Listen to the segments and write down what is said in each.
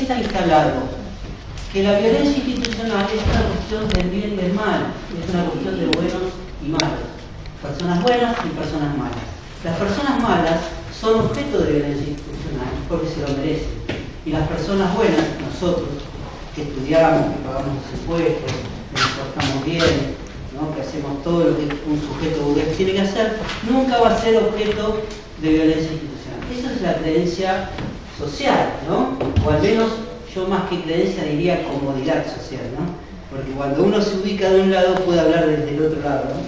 está instalado? Que la violencia institucional es una cuestión del bien y del mal, es una cuestión de buenos y malos, personas buenas y personas malas. Las personas malas son objeto de violencia institucional porque se lo merecen, y las personas buenas, nosotros, que estudiamos, que pagamos los impuestos, que nos portamos bien, ¿no?, que hacemos todo lo que un sujeto burgués tiene que hacer, nunca va a ser objeto de violencia institucional. Esa es la creencia social, ¿no? O al menos yo más que creencia diría comodidad social, ¿no? Porque cuando uno se ubica de un lado puede hablar desde el otro lado, ¿no?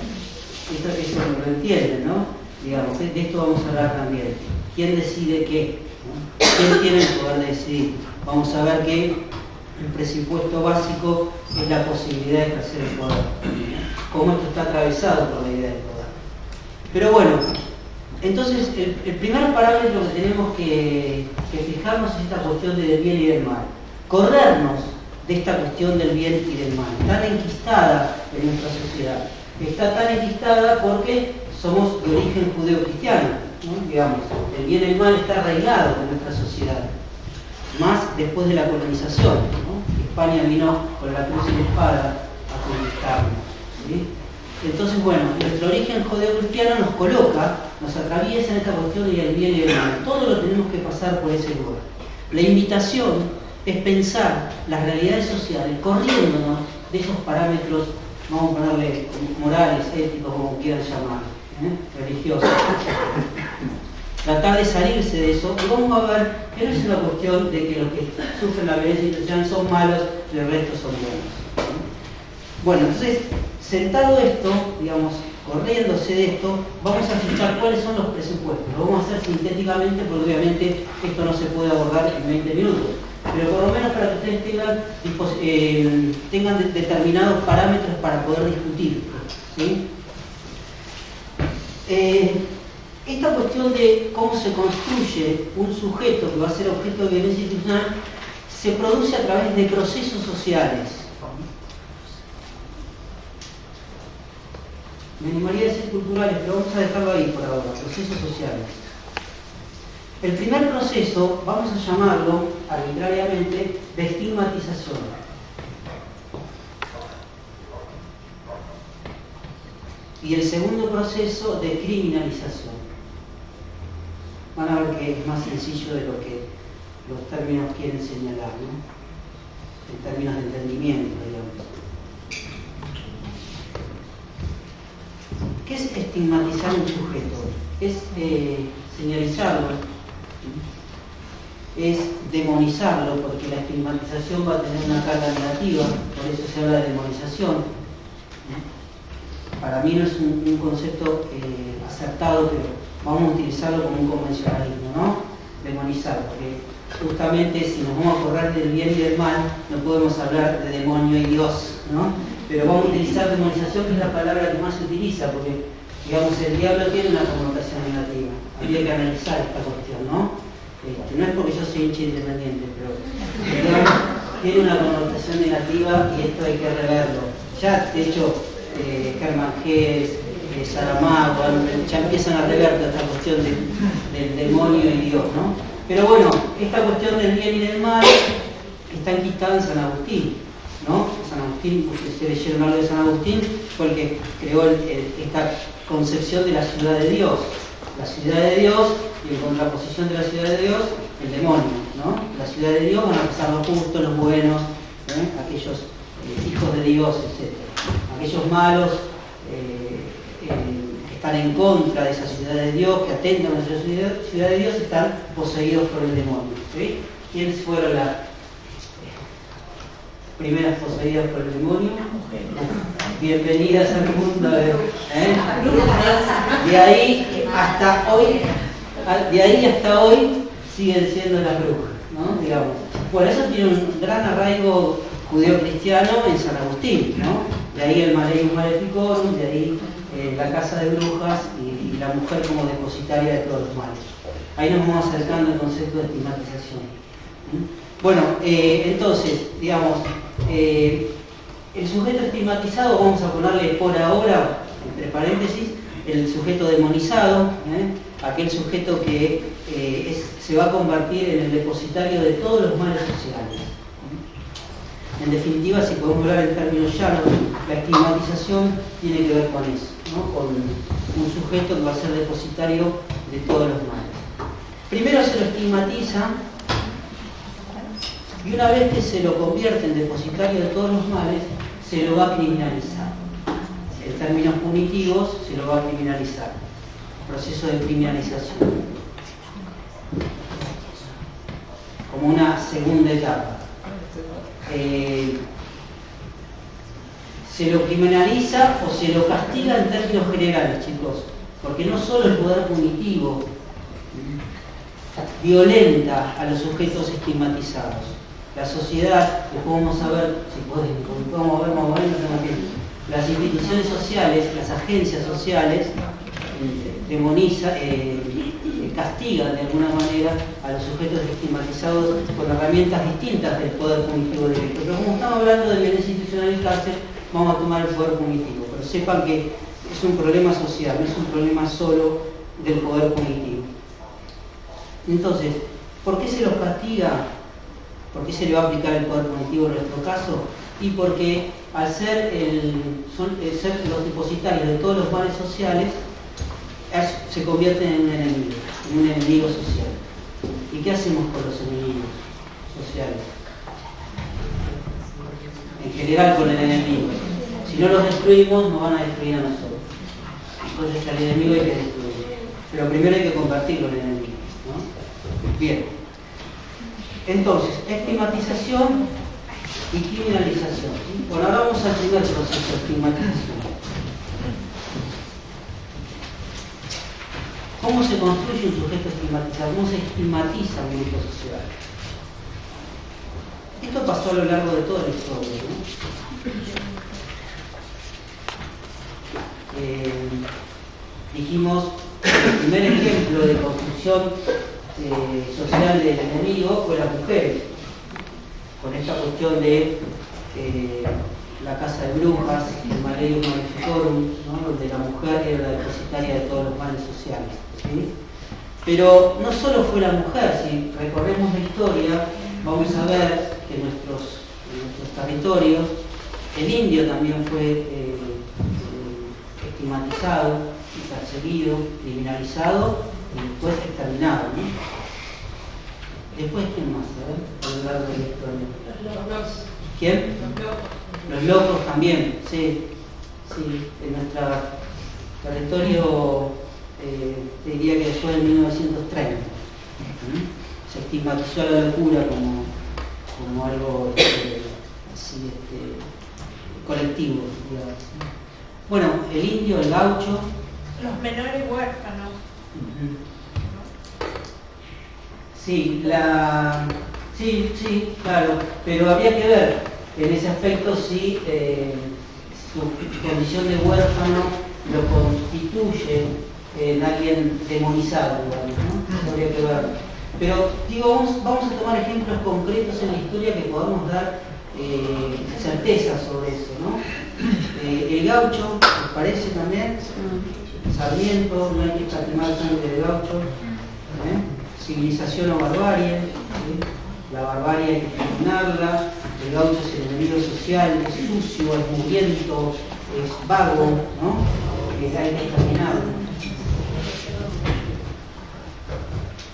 Eso lo entienden, ¿no? Digamos, de esto vamos a hablar también. ¿Quién decide qué? ¿No? ¿Quién tiene el poder de decidir? Vamos a ver que el presupuesto básico es la posibilidad de ejercer el poder. Cómo esto está atravesado por la idea del poder. Pero bueno, entonces el primer parámetro que tenemos que fijarnos es esta cuestión del bien y del mal. Corrernos de esta cuestión del bien y del mal, tan enquistada en nuestra sociedad. Está tan enquistada porque somos de origen judeo-cristiano, ¿no? Digamos, el bien y el mal está arraigado en nuestra sociedad, más después de la colonización, ¿no? España vino con la cruz y la espada a conquistarnos, ¿sí? Entonces, bueno, nuestro origen judeo-cristiano nos coloca, nos atraviesa en esta cuestión del bien y del mal. Todo lo tenemos que pasar por ese lugar. La invitación es pensar las realidades sociales corriéndonos de esos parámetros, vamos a ponerle morales, éticos, como quieran llamar, religiosos. Tratar de salirse de eso, y vamos a ver que no es una cuestión de que los que sufren la violencia institucional son malos y el resto son buenos. Bueno, entonces, sentado esto, digamos, corriéndose de esto, vamos a fijar cuáles son los presupuestos. Lo vamos a hacer sintéticamente porque obviamente esto no se puede abordar en 20 minutos. Pero por lo menos para que ustedes tengan determinados parámetros para poder discutir, ¿sí? Esta cuestión de cómo se construye un sujeto que va a ser objeto de violencia institucional se produce a través de procesos sociales. Me animaría a decir culturales, pero vamos a dejarlo ahí por ahora, procesos sociales. El primer proceso, vamos a llamarlo arbitrariamente de estigmatización. Y el segundo proceso de criminalización. Van a ver que es más sencillo de lo que los términos quieren señalar, ¿no? En términos de entendimiento, digamos. ¿Qué es estigmatizar un sujeto? Es señalizarlo, es demonizarlo, porque la estigmatización va a tener una carga negativa, por eso se habla de demonización. Para mí no es un concepto acertado, pero vamos a utilizarlo como un convencionalismo, ¿no? Demonizar, porque justamente si nos vamos a correr del bien y del mal, no podemos hablar de demonio y Dios, ¿no? Pero vamos a utilizar demonización, que es la palabra que más se utiliza, porque, digamos, el diablo tiene una connotación negativa. Habría que analizar esta cuestión, ¿no? No es porque yo soy hincha independiente, pero digamos, tiene una connotación negativa y esto hay que reverlo. Ya, de hecho, Hermann Hesse, Saramago, ya empiezan a rever toda esta cuestión del demonio y Dios, ¿no? Pero bueno, esta cuestión del bien y del mal está enquistada en San Agustín, ¿no? San Agustín, ustedes leyeron algo de San Agustín, fue el que creó esta concepción de la ciudad de Dios. La ciudad de Dios, y en contraposición de la ciudad de Dios, el demonio, ¿no? La ciudad de Dios van a pasar los justos, los buenos, aquellos hijos de Dios, etc. Aquellos malos que están en contra de esa ciudad de Dios, que atentan a esa ciudad de Dios, están poseídos por el demonio, ¿sí? ¿Quiénes fueron las primeras poseídas por el demonio? Bienvenidas al mundo de ahí hasta hoy siguen siendo las brujas, ¿no? Digamos. Bueno, eso tiene un gran arraigo judeo-cristiano en San Agustín, ¿no? De ahí el Malleus Maleficorum, de ahí la casa de brujas y la mujer como depositaria de todos los males. Ahí nos vamos acercando al concepto de estigmatización. Bueno, entonces, digamos, el sujeto estigmatizado, vamos a ponerle por ahora, entre paréntesis, el sujeto demonizado, aquel sujeto que se va a convertir en el depositario de todos los males sociales. En definitiva, si podemos hablar en términos llanos, la estigmatización tiene que ver con eso, ¿no? Con un sujeto que va a ser depositario de todos los males. Primero se lo estigmatiza, y una vez que se lo convierte en depositario de todos los males, se lo va a criminalizar. En términos punitivos, se lo va a criminalizar. Proceso de criminalización. Como una segunda etapa. Se lo criminaliza o se lo castiga en términos generales, chicos. Porque no solo el poder punitivo violenta a los sujetos estigmatizados. La sociedad, después vamos a ver, si podemos ver más o menos, las instituciones sociales, las agencias sociales, castigan de alguna manera a los sujetos estigmatizados con herramientas distintas del poder punitivo directo. Pero como estamos hablando de violencia institucional y cárcel, vamos a tomar el poder punitivo. Pero sepan que es un problema social, no es un problema solo del poder punitivo. Entonces, ¿por qué se los castiga? ¿Por qué se le va a aplicar el poder punitivo en nuestro caso? Y porque al ser los depositarios de todos los males sociales, se convierten en un enemigo social. ¿Y qué hacemos con los enemigos sociales? En general con el enemigo. Si no los destruimos, nos van a destruir a nosotros. Entonces al enemigo hay que destruirlo. Pero primero hay que combatirlo el enemigo, ¿no? Bien. Entonces, estigmatización y criminalización. ¿Sí? Bueno, ahora vamos al primer proceso de estigmatización. ¿Cómo se construye un sujeto estigmatizado? ¿Cómo se estigmatiza un grupo social? Esto pasó a lo largo de toda la historia, ¿no? Dijimos, el primer ejemplo de construcción social del enemigo fue las mujeres, con esta cuestión de la casa de brujas, el Maleum Maleficorum, ¿no? Donde la mujer era la depositaria de todos los males sociales, ¿sí? Pero no solo fue la mujer, si recorremos la historia, vamos a ver que en nuestros territorios el indio también fue estigmatizado, perseguido, criminalizado y después exterminado, ¿no? Después, ¿quién más? A lo largo de la historia. Los locos. ¿Quién? Los locos también, sí. En nuestro territorio, te diría que fue en 1930. Se estigmatizó la locura como algo así, colectivo, digamos. Bueno, el indio, el gaucho. Los menores huérfanos. Sí, sí, claro, pero habría que ver en ese aspecto si su condición de huérfano lo constituye en alguien demonizado, digamos, ¿no? Eso habría que ver. Pero digo, vamos a tomar ejemplos concretos en la historia que podamos dar certeza sobre eso, ¿no? El gaucho, ¿les parece también? Sarmiento, no hay que escatimar sangre de gaucho. Civilización o barbarie, ¿sí? La barbarie hay que eliminarla, el gaucho es el enemigo social, es sucio, es mugriento, es vago, ¿no? Hay que exterminarlo.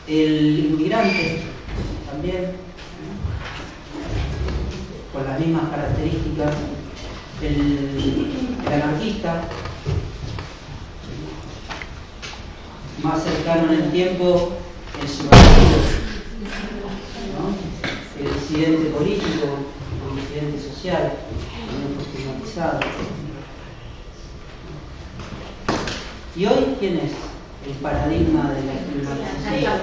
El inmigrante también, con las mismas características. El anarquista, más cercano en el tiempo, el subversivo, ¿no? El disidente político, el disidente social, también fue estigmatizado. ¿Y hoy quién es el paradigma de la estigmatización?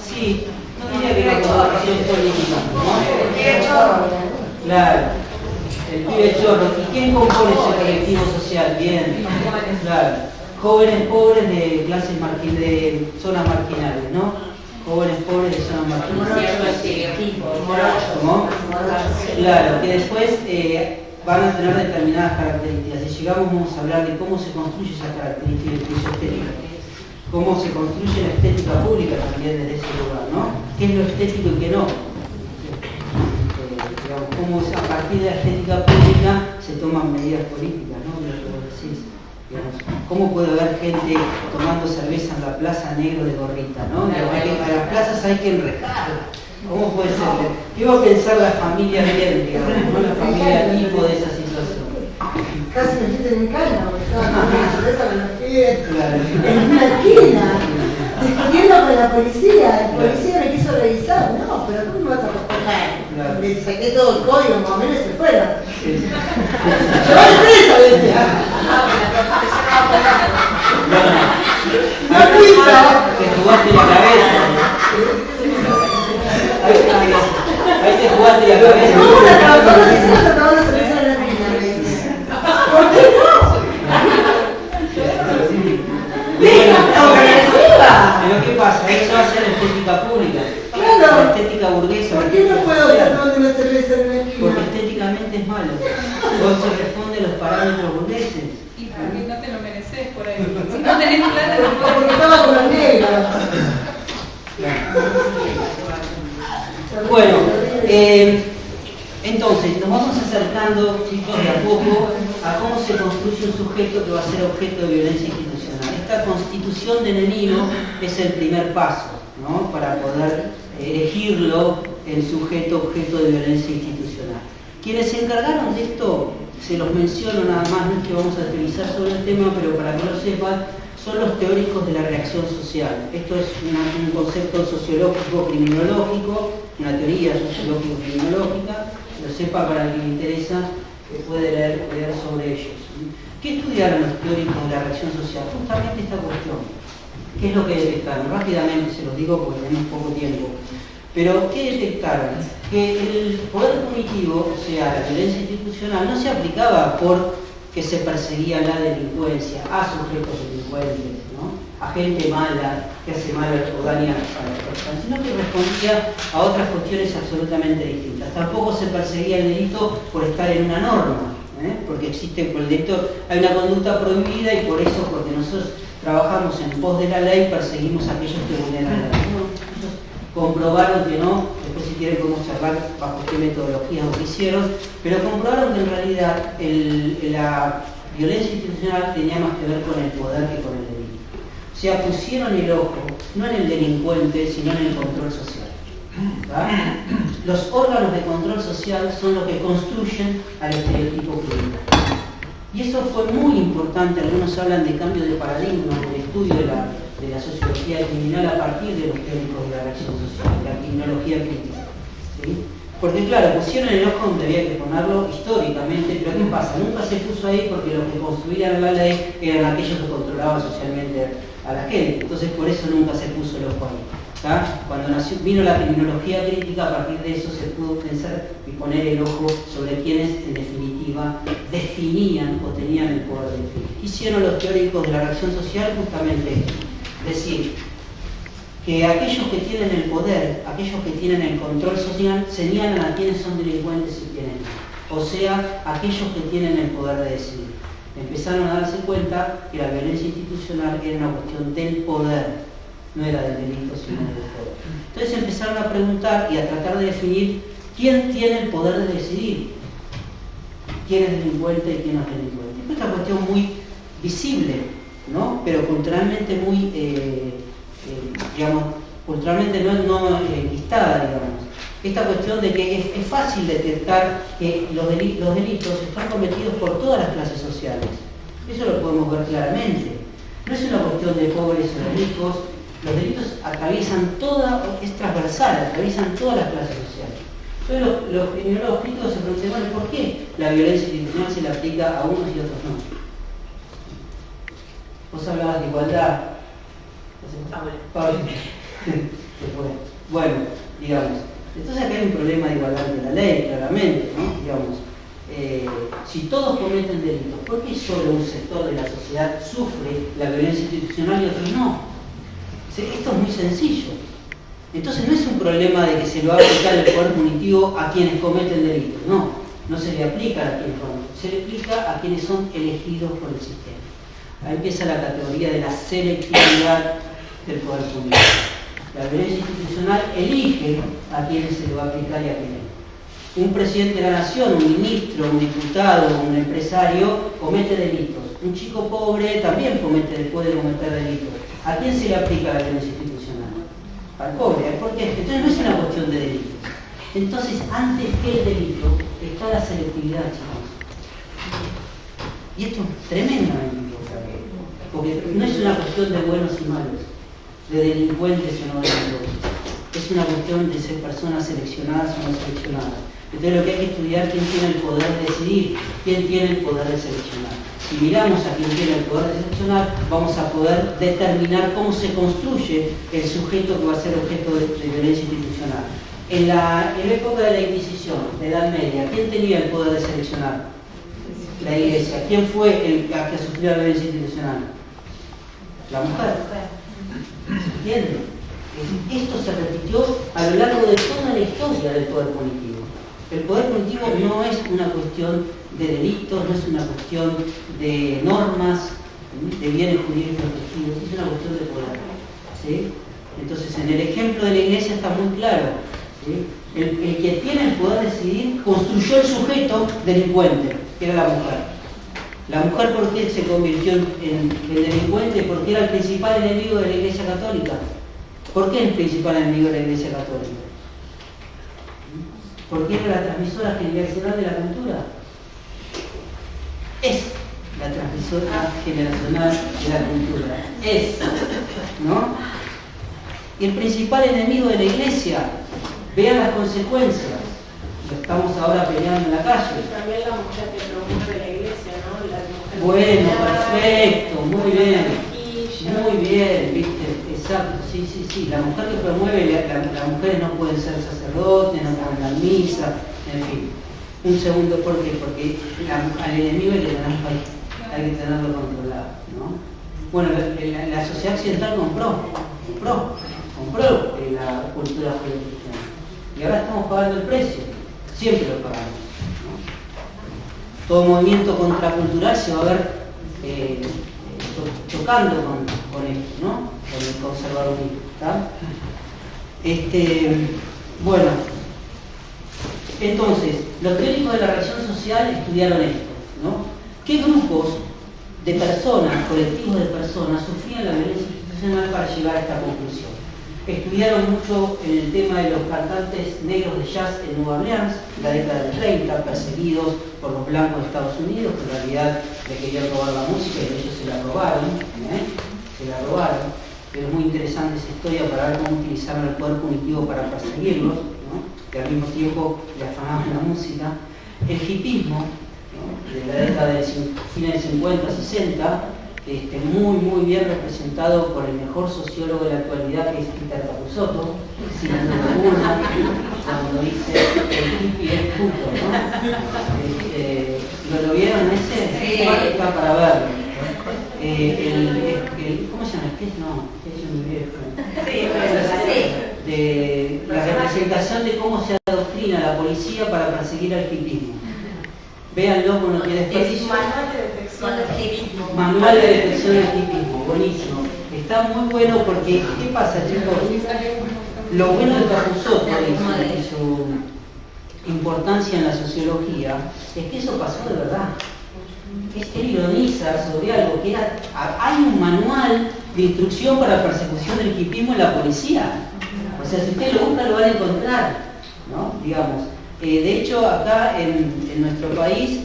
Sí, no diría que la corrupción política, ¿no? Claro, el pibe chorro. ¿Y quién compone ese colectivo social? Bien, claro. Jóvenes pobres de clases de zonas marginales, ¿no? Jóvenes pobres de zonas marginales. ¿Cómo? Claro, que después van a tener determinadas características. Si llegamos, vamos a hablar de cómo se construye esa característica de piso estética, cómo se construye la estética pública también desde ese lugar, ¿no? ¿Qué es lo estético y qué no? Digamos, cómo a partir de la estética pública se toman medidas políticas, ¿no? Lo que vos decís, digamos, ¿cómo puede haber gente tomando cerveza en la plaza negro de gorrita, ¿no? A las plazas hay que enrejar. ¿Cómo puede ser? ¿Qué va a pensar la familia bien, digamos, ¿no? La familia tipo de esa situación? Casi me sienten en cana, porque estaba tomando cerveza con los pibes Claro. en una esquina, discutiendo con la policía. El policía me quiso revisar. No, pero ¿cómo me vas a responder? Claro. Le saqué todo el código, más o menos, y se fueron. Sí. Yo voy preso, decía. No pisa. Te jugaste la cabeza. Ahí te jugaste la cabeza. ¿Cómo la trabajadora se está tomando cerveza en la esquina? Me dice. ¿Por qué no? Pero ¿qué pasa? Eso va a ser estética pública. Claro. La estética burguesa. ¿Por qué no puedo estar tomando una cerveza en una esquina? Porque estéticamente es malo. No se responde a los parámetros burgueses. Y porque no te lo mereces por ahí. Si no tenés plata, no Porque puedes. estaba con los negros. Bueno, entonces nos vamos acercando, chicos, de a poco a cómo se construye un sujeto que va a ser objeto de violencia institucional. Esta constitución de Nenino es el primer paso, ¿no? Para poder elegirlo en sujeto objeto de violencia institucional. Quienes se encargaron de esto, se los menciono nada más, no es que vamos a utilizar sobre el tema, pero para que lo sepan, son los teóricos de la reacción social. Esto es un concepto sociológico criminológico, una teoría sociológico criminológica, que lo sepa para el que le interesa, que puede leer sobre ellos. ¿Qué estudiaron los teóricos de la reacción social? Justamente esta cuestión. ¿Qué es lo que detectaron? Rápidamente se los digo porque tenemos poco tiempo. Pero, ¿qué detectaron? Que el poder punitivo, o sea, la violencia institucional, no se aplicaba por que se perseguía la delincuencia, a sujetos delincuentes, ¿no? A gente mala, que hace mal o daña a las personas, sino que respondía a otras cuestiones absolutamente distintas. Tampoco se perseguía el delito por estar en una norma, porque existe por el delito, hay una conducta prohibida y por eso, porque nosotros trabajamos en pos de la ley, perseguimos a aquellos que vulneran la ley. ¿No? Ellos comprobaron que no, después si quieren podemos charlar bajo qué metodologías lo hicieron, pero comprobaron que en realidad la violencia institucional tenía más que ver con el poder que con el delito. O sea, pusieron el ojo no en el delincuente, sino en el control social. ¿Tá? Los órganos de control social son los que construyen al estereotipo criminal. Y eso fue muy importante, algunos hablan de cambio de paradigma, del estudio de la sociología criminal a partir de los teóricos de la reacción social, de la criminología crítica. ¿Sí? Porque claro, pusieron el ojo donde había que ponerlo históricamente, pero ¿qué pasa? Nunca se puso ahí porque los que construían la ley eran aquellos que controlaban socialmente a la gente. Entonces por eso nunca se puso el ojo ahí. ¿Tá? Cuando vino la criminología crítica, a partir de eso se pudo pensar y poner el ojo sobre quienes en definitiva definían o tenían el poder de definir. Hicieron los teóricos de la reacción social justamente esto. Es decir, que aquellos que tienen el poder, aquellos que tienen el control social, señalan a quienes son delincuentes y quienes no. O sea, aquellos que tienen el poder de decidir. Empezaron a darse cuenta que la violencia institucional era una cuestión del poder, no era del delito, sino del poder. Entonces empezaron a preguntar y a tratar de definir quién tiene el poder de decidir, quién es delincuente y quién no es delincuente. Es una cuestión muy visible, ¿no? Pero culturalmente muy, digamos, culturalmente no listada, digamos. Esta cuestión de que es fácil detectar que los delitos están cometidos por todas las clases sociales. Eso lo podemos ver claramente. No es una cuestión de pobres o de ricos. Los delitos atraviesan es transversal, atraviesan todas las clases sociales. Entonces los criminólogos críticos se preguntan, ¿por qué la violencia institucional se le aplica a unos y a otros no? Vos hablabas de igualdad. Pablo. Bueno, digamos. Entonces acá hay un problema de igualdad de la ley, claramente, ¿no? Digamos, si todos cometen delitos, ¿por qué solo un sector de la sociedad sufre la violencia institucional y otros no? Esto es muy sencillo. Entonces no es un problema de que se lo va a aplicar el poder punitivo a quienes cometen delitos, no. no se le aplica a quienes roban, se le aplica a quienes son elegidos por el sistema. Ahí empieza la categoría de la selectividad del poder público. La violencia institucional elige a quienes se le va a aplicar y a quienes no. Un presidente de la nación, un ministro, un diputado, un empresario comete delitos. Un chico pobre también puede cometer delitos. ¿A quién se le aplica la violencia institucional? Al pobre. ¿Por qué? Entonces no es una cuestión de delitos. Entonces, antes que el delito, está la selectividad, chicos. Y esto es tremendamente importante, porque no es una cuestión de buenos y malos, de delincuentes o no delincuentes. Es una cuestión de ser personas seleccionadas o no seleccionadas. Entonces lo que hay que estudiar es quién tiene el poder de decidir, quién tiene el poder de seleccionar. Si miramos a quién tiene el poder de seleccionar, vamos a poder determinar cómo se construye el sujeto que va a ser objeto de violencia institucional. En la época de la Inquisición, de la Edad Media, ¿quién tenía el poder de seleccionar? La Iglesia. ¿Quién fue el que sufrió la violencia institucional? La mujer. ¿Se entiende? Esto se repitió a lo largo de toda la historia del poder punitivo. El poder punitivo no es una cuestión de delitos, no es una cuestión de normas, de bienes jurídicos protegidos, es una cuestión de poder. ¿Sí? Entonces, en el ejemplo de la Iglesia está muy claro. ¿Sí? El que tiene el poder de decidir construyó el sujeto delincuente, que era la mujer. La mujer, ¿por qué se convirtió en delincuente? Porque era el principal enemigo de la Iglesia Católica. ¿Por qué el principal enemigo de la Iglesia Católica? Porque era la transmisora generacional de la cultura. Es la transmisora generacional de la cultura. Es, ¿no? Y el principal enemigo de la Iglesia, vean las consecuencias. Estamos ahora peleando en la calle. También la mujer que promueve la iglesia, ¿no? La mujer bueno, perfecto, muy bien. Muy bien, viste, exacto, sí. La mujer que promueve, las mujeres no pueden ser sacerdotes, no pueden dar misa, en fin. Un segundo, ¿por qué? Porque al enemigo hay que tenerlo controlado, ¿no? Bueno, la sociedad occidental compró la cultura judio-cristiana. Y ahora estamos pagando el precio, siempre lo pagamos, ¿no? Todo movimiento contracultural se va a ver chocando con esto, ¿no? Con el conservadurismo, ¿está? Bueno, entonces, los teóricos de la reacción social estudiaron esto, ¿no? ¿Qué grupos de personas, colectivos de personas, sufrían la violencia institucional para llegar a esta conclusión? Estudiaron mucho en el tema de los cantantes negros de jazz en Nueva Orleans, en la década del 30, perseguidos por los blancos de Estados Unidos, que en realidad le querían robar la música y ellos se la robaron, Pero es muy interesante esa historia para ver cómo utilizaron el poder punitivo para perseguirlos, ¿no? Y al mismo tiempo le afanaban la música. El hipismo, ¿no? De la década de fines del 50, 60, muy bien representado por el mejor sociólogo de la actualidad, que es Peter Capusotto, sin duda alguna, cuando dice el hippie es puto, ¿no? ¿Lo vieron ese? Sí. Está para verlo. ¿Cómo se llama? ¿Qué es? No, es un viejo. De la representación de cómo se adoctrina la policía para perseguir al hipismo. Véanlo con lo que después hizo. Manual de detección del hipismo, buenísimo. Está muy bueno porque, ¿qué pasa, chicos? Lo bueno de Capusotto y su importancia en la sociología es que eso pasó de verdad. Él ironiza sobre algo que era, hay un manual de instrucción para persecución del hipismo en la policía. O sea, si ustedes lo buscan lo van a encontrar, ¿no? Digamos. De hecho, acá en nuestro país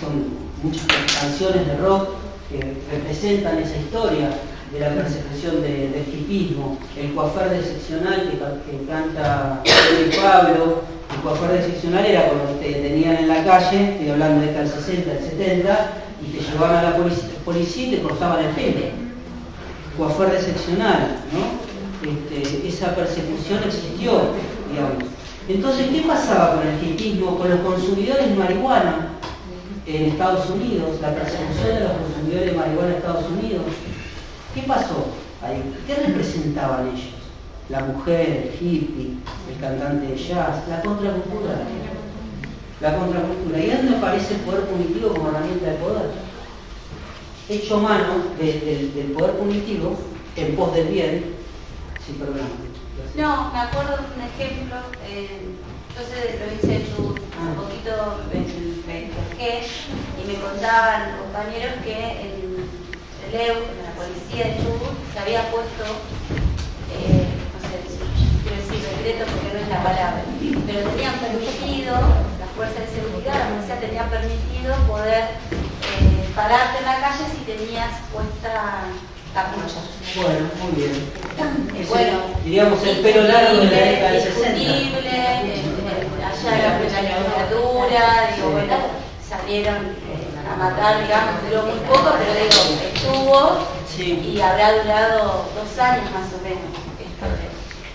son muchas canciones de rock que representan esa historia de la persecución del hipismo. El coafer de seccional que canta Pedro y Pablo, el coafer de seccional era cuando te detenían en la calle, estoy hablando de década del 60, del 70, y te llevaban a la policía y te cortaban el pelo. Coafer de seccional, ¿no? Esa persecución existió, digamos. Entonces, ¿qué pasaba con el hipismo, con los consumidores de marihuana en Estados Unidos, la persecución de los consumidores de marihuana en Estados Unidos? ¿Qué pasó ahí? ¿Qué representaban ellos? La mujer, el hippie, el cantante de jazz, la contracultura. la contracultura. ¿Y dónde aparece el poder punitivo como herramienta de poder? Hecho mano del poder punitivo en pos del bien. Sí, perdón. No, me acuerdo de un ejemplo, yo soy de provincia de Chubut, un poquito me enfoqué y me contaban compañeros que el EU, la policía de Chubut, se había puesto, no sé, quiero decir secreto porque no es la palabra, pero tenían permitido, las fuerzas de seguridad, la policía tenía permitido poder pararte en la calle si tenías puesta capucha. Bueno, muy bien. Bueno, diríamos el pelo largo de la década del 60. Discutible, allá era la dictadura, digo, bueno, salieron a matar, digamos, duró muy poco, pero digo, estuvo y habrá durado 2 años más o menos.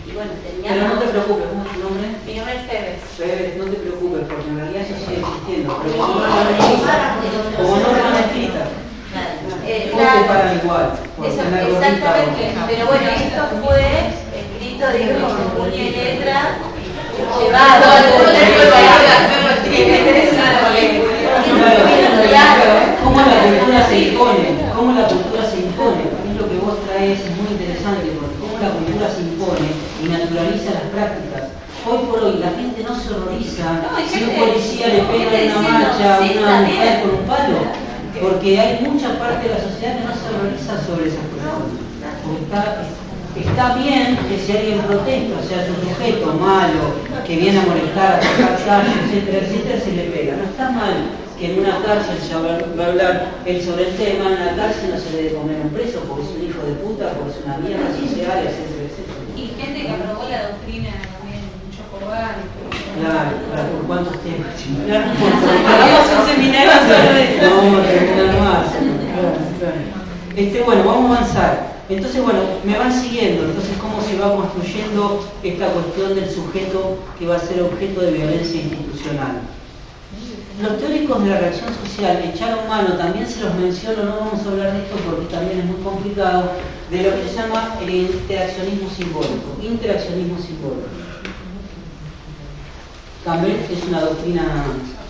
Y bueno, tenía. Pero no te preocupes, ¿cómo es tu nombre? Mi nombre es Febes. Febes, no te preocupes, porque en realidad eso sigue existiendo. Pero como norma escrita. Claro, pagan igual. Exactamente, pero bueno, esto fue escrito, digo, con puño y letra, llevado al ¿Cómo la cultura se impone? ¿Cómo la cultura se impone? Es lo que vos traes, es muy interesante, porque cómo la cultura se impone y naturaliza las prácticas. Hoy por hoy la gente no se horroriza si un policía le pega en una marcha a una mujer con un palo. Porque hay mucha parte de la sociedad que no se horroriza sobre esas cuestiones. Porque está bien que si alguien protesta, o sea, es un sujeto malo, que viene a molestar, a tocar calles, etcétera, etcétera, se le pega. No está mal que en una cárcel, ya va a hablar él sobre el tema, en la cárcel no se le dé comer a un preso porque es un hijo de puta, porque es una mierda social, etcétera, etcétera. Y gente que aprobó la doctrina también, Chocobán. Claro, ¿por cuántos temas? Haríamos un seminario solo de esto. No, vamos a terminar más. Claro. Bueno, vamos a avanzar. Entonces, bueno, me van siguiendo. Entonces, ¿cómo se va construyendo esta cuestión del sujeto que va a ser objeto de violencia institucional? Los teóricos de la reacción social echaron mano, también se los menciono, no vamos a hablar de esto porque también es muy complicado, de lo que se llama el interaccionismo simbólico. Interaccionismo simbólico. Campbell es una doctrina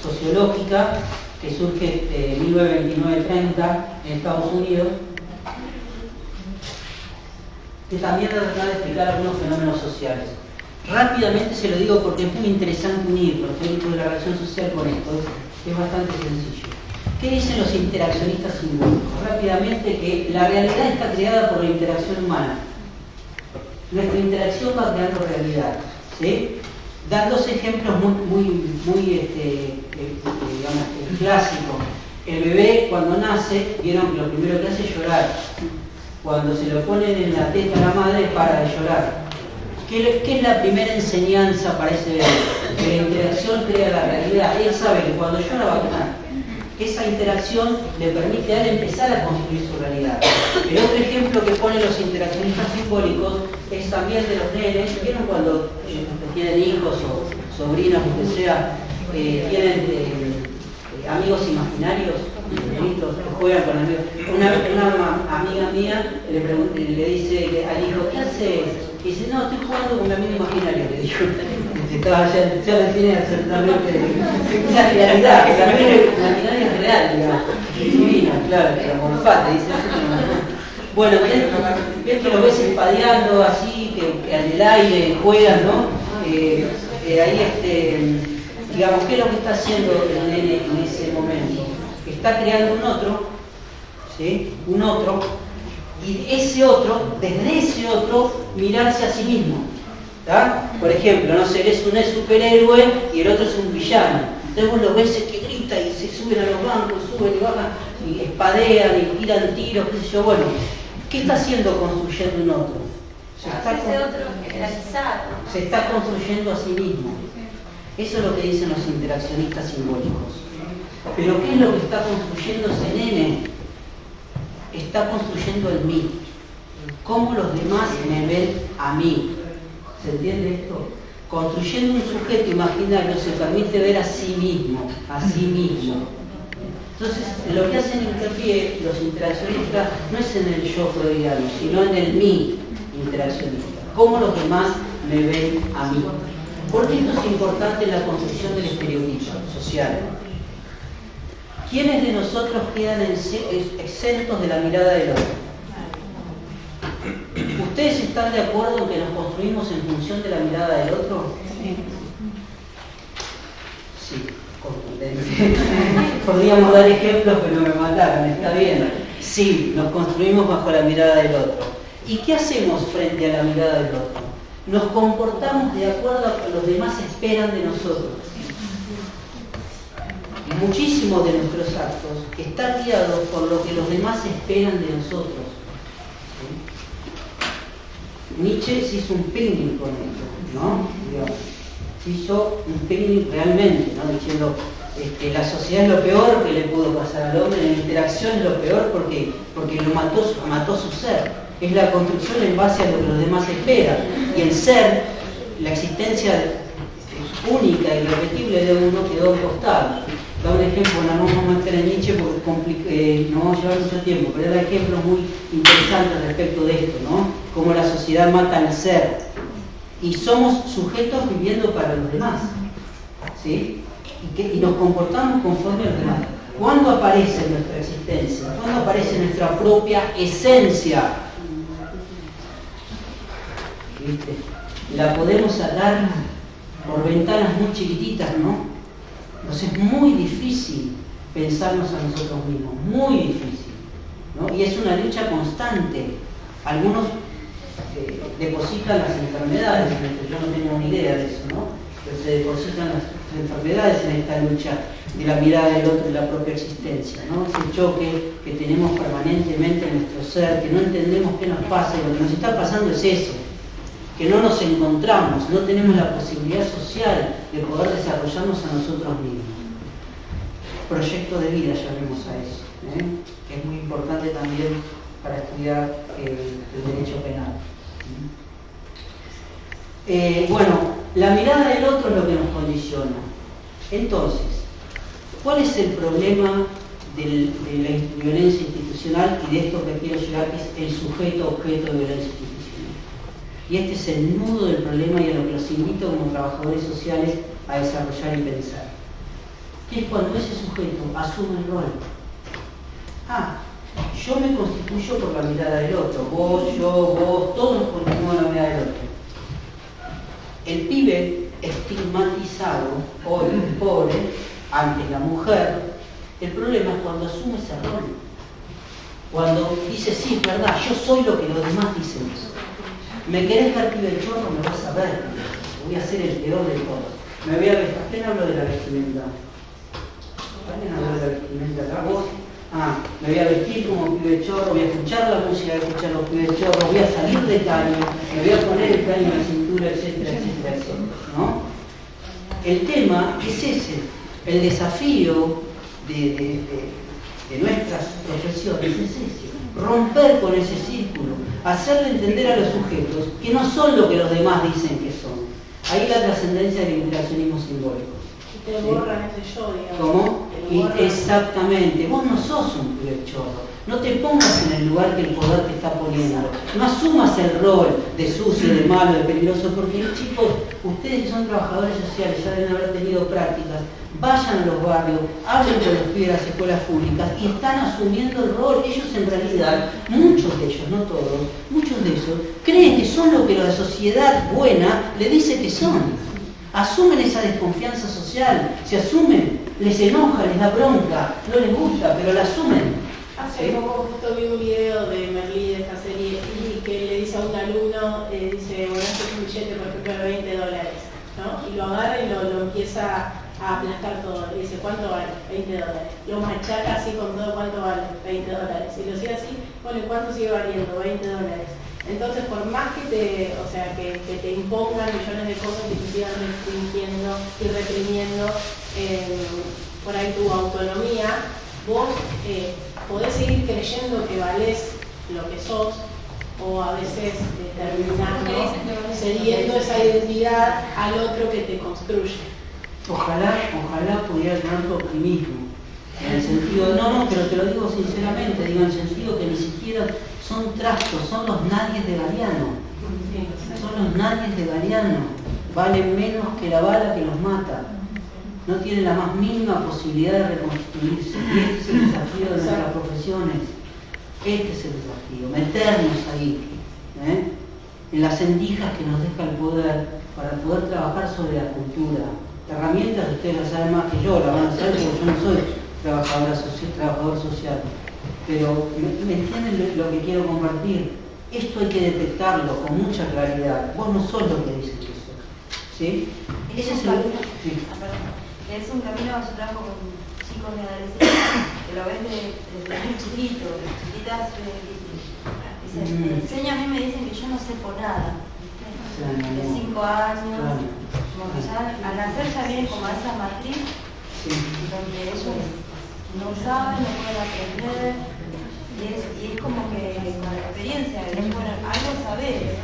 sociológica que surge en 1929-30 en Estados Unidos, que también trata de explicar algunos fenómenos sociales. Rápidamente se lo digo porque es muy interesante unir los teóricos de la relación social con esto, es bastante sencillo. ¿Qué dicen los interaccionistas simbólicos? Rápidamente que la realidad está creada por la interacción humana. Nuestra interacción va creando realidad, ¿sí? Dan 2 ejemplos muy digamos, clásicos. El bebé cuando nace, vieron que lo primero que hace es llorar. Cuando se lo ponen en la teta a la madre, para de llorar. ¿Qué es la primera enseñanza para ese bebé? Que la interacción crea la realidad. Él sabe que cuando llora va a ganar. Esa interacción le permite a él empezar a construir su realidad. El otro ejemplo que ponen los interaccionistas simbólicos es también de los nenes. ¿Vieron cuando tienen hijos o sobrinos, lo que sea, tienen amigos imaginarios, que juegan con amigos? Una amiga mía le dice al hijo, ¿qué haces? Y dice, no, estoy jugando con mi amigo imaginario, le digo. Ya le tiene absolutamente la realidad, que la imaginaria es real, digamos. Es divina, claro, que la morfate, dice. Bueno, ves que lo ves espadeando así, que en el aire juegan, ¿no? Ahí, digamos, ¿qué es lo que está haciendo el nene en ese momento? Está creando un otro, ¿sí? Un otro, y ese otro, desde ese otro, mirarse a sí mismo. ¿Tá? Por ejemplo, no sé, eres un superhéroe y el otro es un villano. Entonces vos los ves que grita y se suben a los bancos, suben y bajan, y espadean y tiran tiros, qué sé yo. Bueno, ¿qué está haciendo construyendo un otro? Se está construyendo a sí mismo. Eso es lo que dicen los interaccionistas simbólicos. Pero ¿qué es lo que está construyendo ese nene? Está construyendo el mí. ¿Cómo los demás me ven a mí? ¿Se entiende esto? Construyendo un sujeto imaginario se permite ver a sí mismo, a sí mismo. Entonces, lo que hacen hincapié los interaccionistas no es en el yo freudiano, sino en el mí interaccionista. ¿Cómo los demás me ven a mí? ¿Por qué esto es importante en la construcción del estereotipo social? ¿Quiénes de nosotros quedan exentos de la mirada del otro? ¿Ustedes están de acuerdo en que nos construimos en función de la mirada del otro? Sí, contundente. Podríamos dar ejemplos, pero me mataron, está bien. Sí, nos construimos bajo la mirada del otro. ¿Y qué hacemos frente a la mirada del otro? Nos comportamos de acuerdo a lo que los demás esperan de nosotros. Y muchísimos de nuestros actos están guiados por lo que los demás esperan de nosotros. ¿Sí? Nietzsche se hizo un picnic con esto, ¿no? Digamos, se hizo un picnic realmente, ¿no? Diciendo, la sociedad es lo peor que le pudo pasar al hombre, la interacción es lo peor porque lo mató su ser. Es la construcción en base a lo que los demás esperan. Y el ser, la existencia única y irrepetible de uno quedó costado. Da un ejemplo, no vamos a meter en Nietzsche porque no vamos a llevar mucho tiempo, pero da ejemplos muy interesantes respecto de esto, ¿no? Cómo la sociedad mata al ser. Y somos sujetos viviendo para los demás, ¿sí? Y nos comportamos conforme a los demás. ¿Cuándo aparece nuestra existencia? ¿Cuándo aparece nuestra propia esencia? ¿Viste? La podemos sacar por ventanas muy chiquititas, ¿no? Entonces es muy difícil pensarnos a nosotros mismos, muy difícil, ¿no? Y es una lucha constante. Algunos depositan las enfermedades, yo no tengo ni idea de eso, ¿no? Pero se depositan las enfermedades en esta lucha de la mirada del otro y la propia existencia, ¿no? Ese choque que tenemos permanentemente en nuestro ser, que no entendemos qué nos pasa, y lo que nos está pasando es eso, que no nos encontramos, no tenemos la posibilidad social de poder desarrollarnos a nosotros mismos. Proyecto de vida, llamemos a eso, que es muy importante también para estudiar el derecho penal. Bueno, la mirada del otro es lo que nos condiciona. Entonces, ¿cuál es el problema de la violencia institucional y de esto que quiero llegar, que es el sujeto objeto de violencia institucional? Y este es el nudo del problema y a lo que los invito como trabajadores sociales a desarrollar y pensar. Que es cuando ese sujeto asume el rol. Yo me constituyo por la mirada del otro. Vos, yo, vos, todos nos constituimos por la mirada del otro. El pibe estigmatizado, hoy pobre, ante la mujer, el problema es cuando asume ese rol. Cuando dice, sí, es verdad, yo soy lo que los demás dicen. ¿Me querés dar pibe el chorro? Me vas a ver. Voy a ser el peor de todos. Me voy a vestir. ¿A quién hablo de la vestimenta? ¿A quién hablo de la vestimenta acá? ¿Vos? Me voy a vestir como pibe chorro, voy a escuchar la música, voy a escuchar los pibes chorros, voy a salir de caño, me voy a poner el caño en la cintura, etcétera, etcétera, etcétera, ¿no? El tema es ese, el desafío de nuestras profesiones es ese, romper con ese círculo, hacerle entender a los sujetos que no son lo que los demás dicen que son. Ahí la trascendencia del interaccionismo simbólico. Te borran ese yo, digamos. ¿Cómo? Exactamente, vos no sos un pibe chorro, no te pongas en el lugar que el poder te está poniendo, no asumas el rol de sucio, de malo, de peligroso, porque chicos, ustedes que son trabajadores sociales ya deben haber tenido prácticas, vayan a los barrios, hablen con los pibes de las escuelas públicas y están asumiendo el rol. Ellos en realidad, muchos de ellos, no todos, muchos de ellos, creen que son lo que la sociedad buena le dice que son. Asumen esa desconfianza social, se asumen, les enoja, les da bronca, no les gusta, pero la asumen. Hace poco justo vi un video de Merlí de esta serie y que le dice a un alumno, dice, bueno, este es un billete por ejemplo de $20, ¿no? Y lo agarra y lo empieza a aplastar todo. Y dice, ¿cuánto vale? $20. Lo machaca así con todo, ¿cuánto vale? $20. Y lo sigue así, bueno, ¿cuánto sigue valiendo? $20. Entonces, por más que te impongan millones de cosas y te sigan restringiendo y reprimiendo por ahí tu autonomía, vos podés seguir creyendo que valés lo que sos, o a veces terminás cediendo esa identidad al otro que te construye. Ojalá pudiera tener tu optimismo. En el sentido, pero te lo digo sinceramente, digo en el sentido que ni siquiera son trastos, son los nadies de Galeano. Son los nadies de Galeano. valen menos que la bala que los mata. No tienen la más mínima posibilidad de reconstruirse. Y este es el desafío de nuestras profesiones. Este es el desafío, meternos ahí, en las endijas que nos deja el poder, para poder trabajar sobre la cultura. Herramientas ustedes las saben más que yo, la van a saber porque yo no soy trabajador social. Pero ¿me entienden lo que quiero compartir? Esto hay que detectarlo con mucha claridad. Vos no sos lo que dices que sos. ¿Sí? Ese es el... Sí. Es un camino, yo trabajo con chicos de adolescencia que lo ven desde muy chiquito, de chiquitas, me enseñan, a mí me dicen que yo no sé por nada. De 5 años, como que ya al nacer ya viene como a esa matriz, donde ellos no saben, no pueden aprender, y es como que con la experiencia, de bueno, algo saber.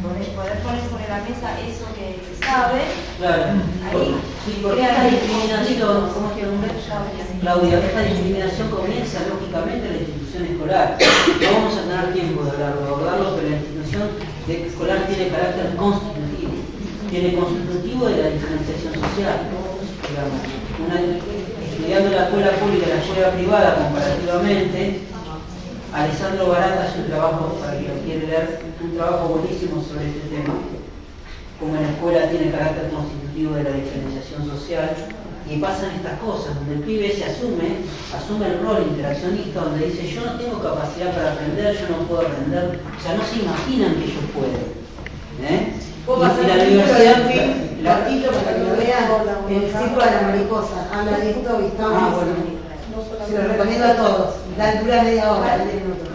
Poder poner sobre la mesa eso que se sabe, claro. Ahí, sí, porque esta discriminación, ¿cómo es que nombre? Claudia, esta discriminación comienza lógicamente en la institución escolar. No vamos a tener tiempo de abordarlo, pero la institución escolar tiene carácter constitutivo. Tiene constitutivo de la diferenciación social. Estudiando la escuela pública y la escuela privada comparativamente, Alessandro Barata hace un trabajo, para quien lo quiere leer, un trabajo buenísimo sobre este tema. Como la escuela tiene carácter constitutivo de la diferenciación social, y pasan estas cosas, donde el pibe se asume el rol interaccionista, donde dice yo no tengo capacidad para aprender, yo no puedo aprender, o sea, no se imaginan que ellos pueden. Y la universidad, ratito para que lo vean, el ciclo de la mariposa, habla de esto y estamos. Se lo recomiendo a todos, dura media hora, 10 minutos.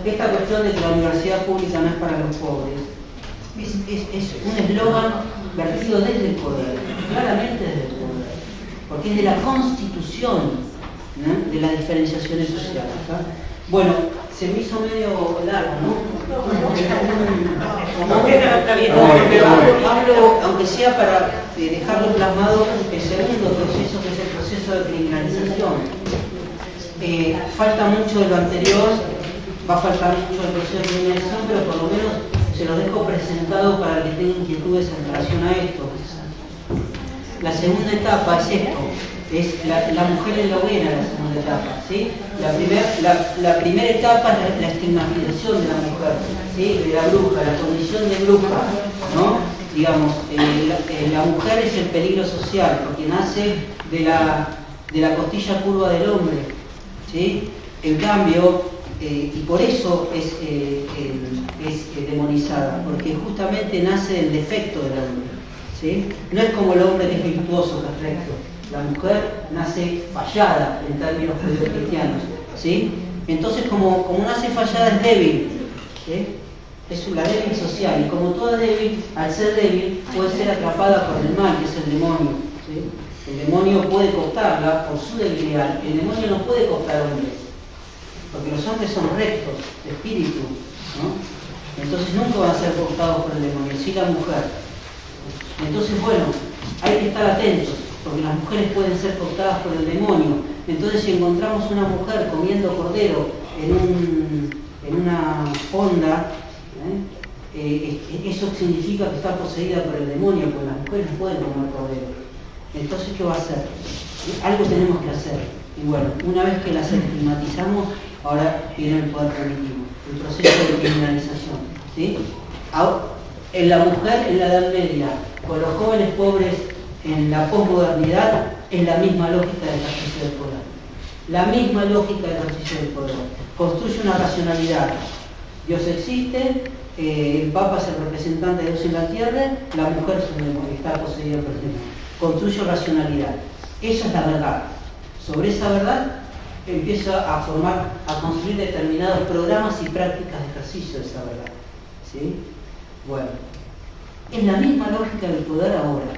Esta cuestión de que la universidad pública no es para los pobres es un eslogan vertido desde el poder, claramente desde el poder, porque es de la constitución, de las diferenciaciones sociales. Bueno, se me hizo medio largo, ¿no? Hablo, aunque sea para dejarlo plasmado, el segundo proceso, que es el proceso de criminalización. Falta mucho de lo anterior, va a faltar mucho del proceso de criminalización, pero por lo menos se los dejo presentado para el que tenga inquietudes en relación a esto. La segunda etapa es esto. Es la mujer en la hoguera, la segunda etapa, ¿sí? La primera etapa es la estigmatización de la mujer, ¿sí? De la bruja, la condición de bruja, ¿no? Digamos, la mujer es el peligro social, porque nace de la costilla curva del hombre, ¿sí? En cambio, y por eso es demonizada, porque justamente nace del defecto del hombre, ¿sí? No es como el hombre que es virtuoso, que es recto. La mujer nace fallada en términos judeocristianos, ¿sí? Entonces, como nace fallada es débil, ¿sí? Es la débil social, y como toda débil, al ser débil, puede ser atrapada por el mal, que es el demonio, ¿sí? El demonio puede cooptarla por su debilidad. El demonio no puede cooptar hombres, porque los hombres son rectos, de espíritu, ¿no? Entonces nunca van a ser cooptados por el demonio, sí la mujer. Entonces, bueno, hay que estar atentos, porque las mujeres pueden ser cooptadas por el demonio. Entonces, si encontramos una mujer comiendo cordero en una fonda, eso significa que está poseída por el demonio, porque las mujeres no pueden comer cordero. Entonces, ¿qué va a hacer? Algo tenemos que hacer. Y bueno, una vez que las estigmatizamos, ahora viene el poder punitivo, el proceso de criminalización, ¿sí? En la mujer en la Edad Media, con los jóvenes pobres en la posmodernidad, es la misma lógica del ejercicio del poder. La misma lógica del ejercicio del poder. Construye una racionalidad. Dios existe, el Papa es el representante de Dios en la tierra, la mujer es un demonio, está poseída por el demonio. Construye racionalidad. Esa es la verdad. Sobre esa verdad empieza a construir determinados programas y prácticas de ejercicio de esa verdad, ¿sí? Bueno, es la misma lógica del poder ahora,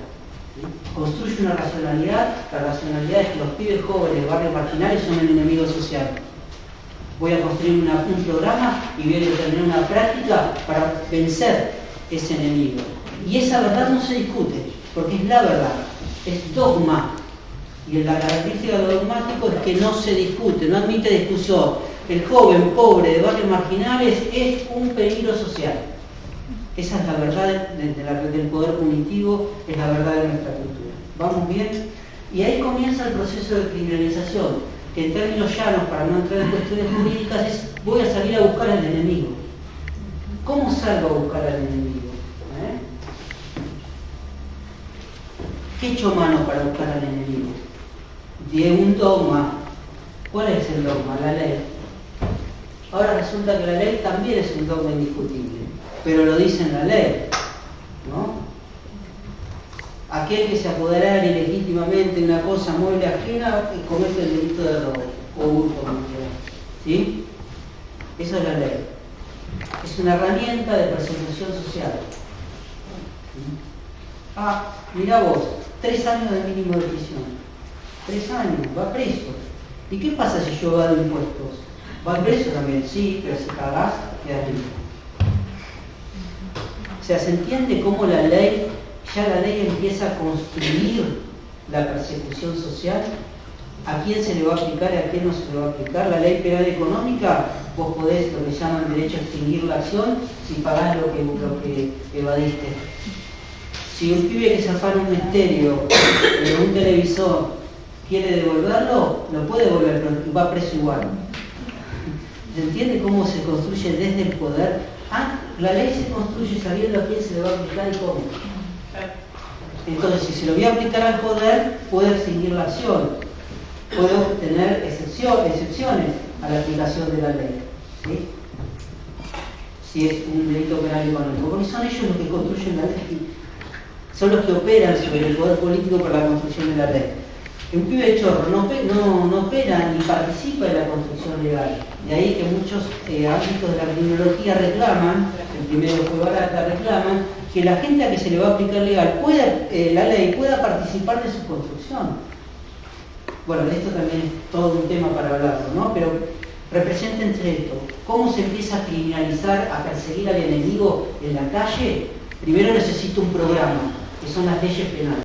¿sí? Construye una racionalidad. La racionalidad es que los pibes jóvenes de barrios marginales son el enemigo social. Voy a construir un programa y voy a determinar una práctica para vencer ese enemigo. Y esa verdad no se discute, porque es la verdad, es dogma. Y la característica de lo dogmático es que no se discute, no admite discusión. El joven pobre de barrios marginales es un peligro social. Esa es la verdad del poder punitivo, es la verdad de nuestra cultura. ¿Vamos bien? Y ahí comienza el proceso de criminalización, que en términos llanos, para no entrar en cuestiones jurídicas, es voy a salir a buscar al enemigo. ¿Cómo salgo a buscar al enemigo? ¿Qué echo mano para buscar al enemigo? De un dogma. ¿Cuál es el dogma? La ley. Ahora resulta que la ley también es un dogma indiscutible, pero lo dice en la ley, ¿no? Aquel que se apodera ilegítimamente de una cosa mueble ajena comete el delito de robo o hurto, ¿sí? Eso es la ley. Es una herramienta de persecución social. Ah, mira vos, 3 años de mínimo de prisión. 3 años, va preso. ¿Y qué pasa si yo evado impuestos? ¿Va preso también? Sí, pero si pagás, quedas libre. O sea, ¿se entiende cómo la ley empieza a construir la persecución social? ¿A quién se le va a aplicar y a quién no se le va a aplicar? La ley penal económica, vos podés, lo que llaman derecho a extinguir la acción, si pagás lo que evadiste. Si un pibe que se afana un estéreo de un televisor quiere devolverlo, lo puede devolver, pero va preso igual. ¿Se entiende cómo se construye desde el poder? La ley se construye sabiendo a quién se le va a aplicar y cómo. Entonces, si se lo voy a aplicar al poder, puedo extinguir la acción. Puedo tener excepciones a la aplicación de la ley. ¿Sí? Si es un delito penal económico. Porque son ellos los que construyen la ley. Son los que operan sobre el poder político para la construcción de la ley. Un pibe de chorro no opera ni participa en la construcción legal. De ahí que muchos ámbitos de la criminología reclaman, el primero fue Barata, reclaman que la gente a que se le va a aplicar la ley pueda participar de su construcción. Bueno, de esto también es todo un tema para hablarlo, ¿no? Pero representa entre esto, ¿cómo se empieza a criminalizar, a perseguir al enemigo en la calle? Primero necesito un programa, que son las leyes penales.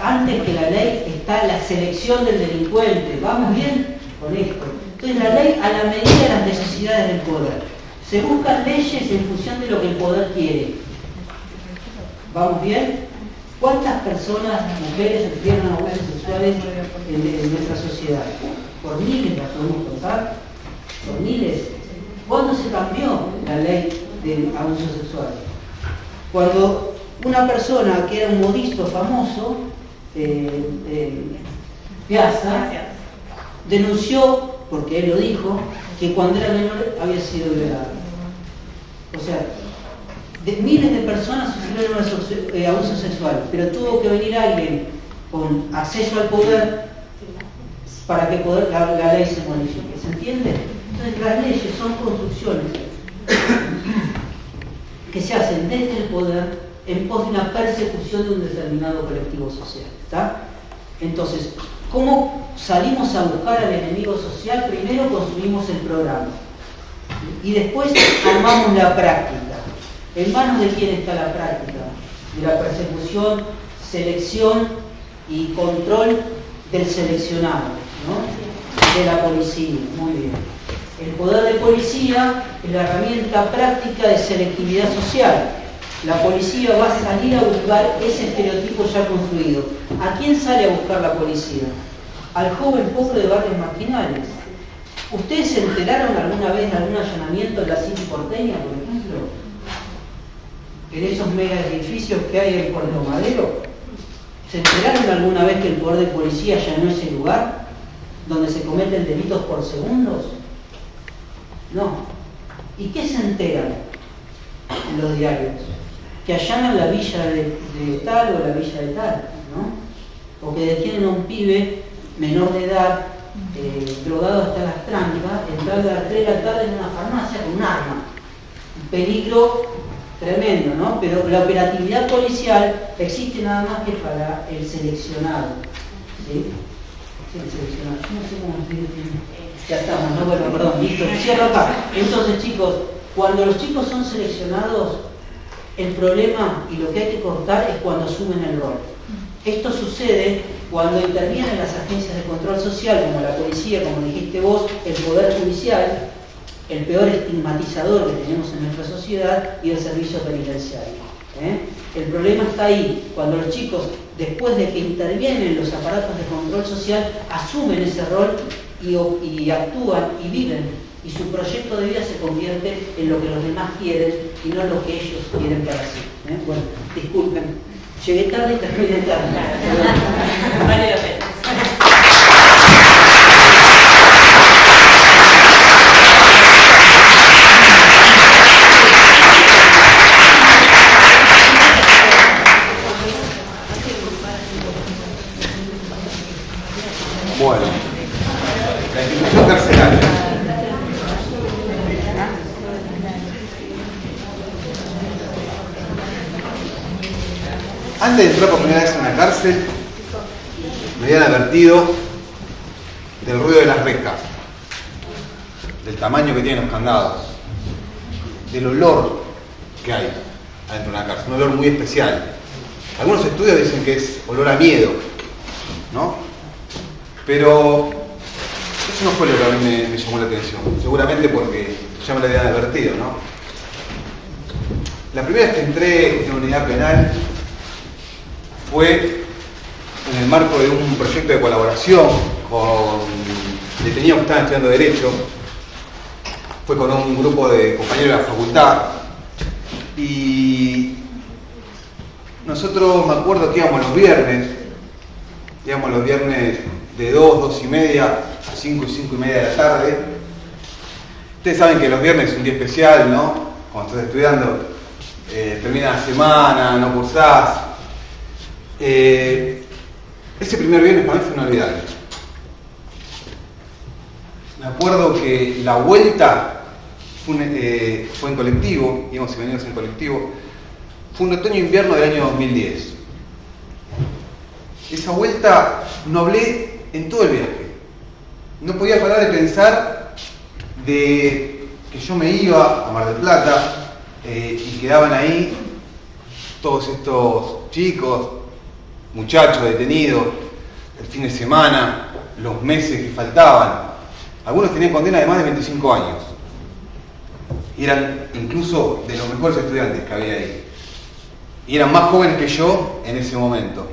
Antes que la ley está la selección del delincuente. ¿Vamos bien con esto? Entonces la ley a la medida de las necesidades del poder. Se buscan leyes en función de lo que el poder quiere. ¿Vamos bien? ¿Cuántas personas, mujeres, sufrieron abusos sexuales en nuestra sociedad? Por miles las podemos contar. Por miles. ¿Cuándo se cambió la ley de abusos sexuales? Cuando una persona que era un modisto famoso, Piazza, denunció, porque él lo dijo, que cuando era menor había sido violado. O sea, miles de personas sufrieron abuso sexual, pero tuvo que venir alguien con acceso al poder para que la ley se modifique. ¿Se entiende? Entonces las leyes son construcciones que se hacen desde el poder en pos de una persecución de un determinado colectivo social. ¿Está? Entonces, ¿cómo salimos a buscar al enemigo social? Primero construimos el programa y después armamos la práctica. ¿En manos de quién está la práctica? De la persecución, selección y control del seleccionado, ¿no? De la policía. Muy bien. El poder de policía es la herramienta práctica de selectividad social. La policía va a salir a buscar ese estereotipo ya construido. ¿A quién sale a buscar la policía? Al joven pobre de barrios marginales. ¿Ustedes se enteraron alguna vez de algún allanamiento en la City porteña, por ejemplo? En esos mega edificios que hay en Puerto Madero. ¿Se enteraron alguna vez que el poder de policía allanó ese lugar donde se cometen delitos por segundos? No. ¿Y qué se enteran en los diarios? Que allanan la villa de tal o la villa de tal, ¿no? O que detienen a un pibe menor de edad, drogado hasta las trancas, entrando a las 3 de la tarde en una farmacia con un arma. Un peligro tremendo, ¿no? Pero la operatividad policial existe nada más que para el seleccionado. ¿Sí? Sí, el seleccionado. No sé cómo decir. Ya estamos, ¿no? Bueno, perdón, listo. Cierro acá. Entonces, chicos, cuando los chicos son seleccionados, el problema y lo que hay que cortar es cuando asumen el rol. Esto sucede cuando intervienen las agencias de control social, como la policía, como dijiste vos, el poder judicial, el peor estigmatizador que tenemos en nuestra sociedad, y el servicio penitenciario. El problema está ahí, cuando los chicos, después de que intervienen los aparatos de control social, asumen ese rol y actúan y viven, y su proyecto de vida se convierte en lo que los demás quieren y no en lo que ellos quieren para sí. Bueno, disculpen, llegué tarde y terminé tarde. Vale la pena. Bueno, la institución carcelaria. Antes de entrar por primera vez en la cárcel, me habían advertido del ruido de las rejas, del tamaño que tienen los candados, del olor que hay adentro de una cárcel, un olor muy especial. Algunos estudios dicen que es olor a miedo, ¿no? Pero eso no fue lo que a mí me llamó la atención, seguramente porque ya me lo habían advertido, ¿no? La primera vez que entré en una unidad penal fue en el marco de un proyecto de colaboración con detenidos que estaban estudiando Derecho. Fue con un grupo de compañeros de la facultad y nosotros, me acuerdo que íbamos los viernes de 2 y media a 5 y 5 y media de la tarde. Ustedes saben que los viernes es un día especial, ¿no? Cuando estás estudiando, termina la semana, no cursás. Ese primer viernes para mí fue inolvidable. Me acuerdo que la vuelta fue en colectivo, íbamos y veníamos en colectivo. Fue un otoño-invierno del año 2010. Esa vuelta no hablé en todo el viaje. No podía parar de pensar de que yo me iba a Mar del Plata y quedaban ahí todos estos chicos, muchachos detenidos, el fin de semana, los meses que faltaban. Algunos tenían condena de más de 25 años. Y eran incluso de los mejores estudiantes que había ahí. Y eran más jóvenes que yo en ese momento.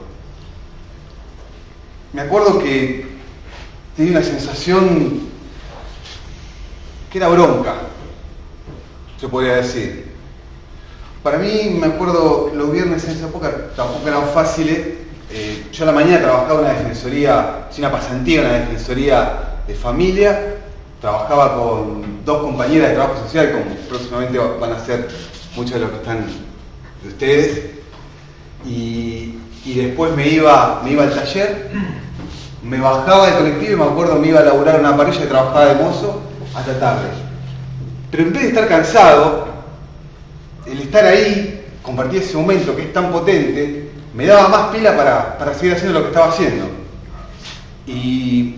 Me acuerdo que tenía una sensación que era bronca, se podría decir. Para mí, me acuerdo, los viernes en esa época tampoco eran fáciles. Yo a la mañana trabajaba en una defensoría, una pasantía en una defensoría de familia. Trabajaba con 2 compañeras de trabajo social, como próximamente van a ser muchos de los que están de ustedes. Y después me iba al taller, me bajaba del colectivo y me acuerdo me iba a laburar en una parrilla y trabajaba de mozo hasta tarde. Pero en vez de estar cansado, el estar ahí, compartir ese momento que es tan potente, me daba más pila para seguir haciendo lo que estaba haciendo. Y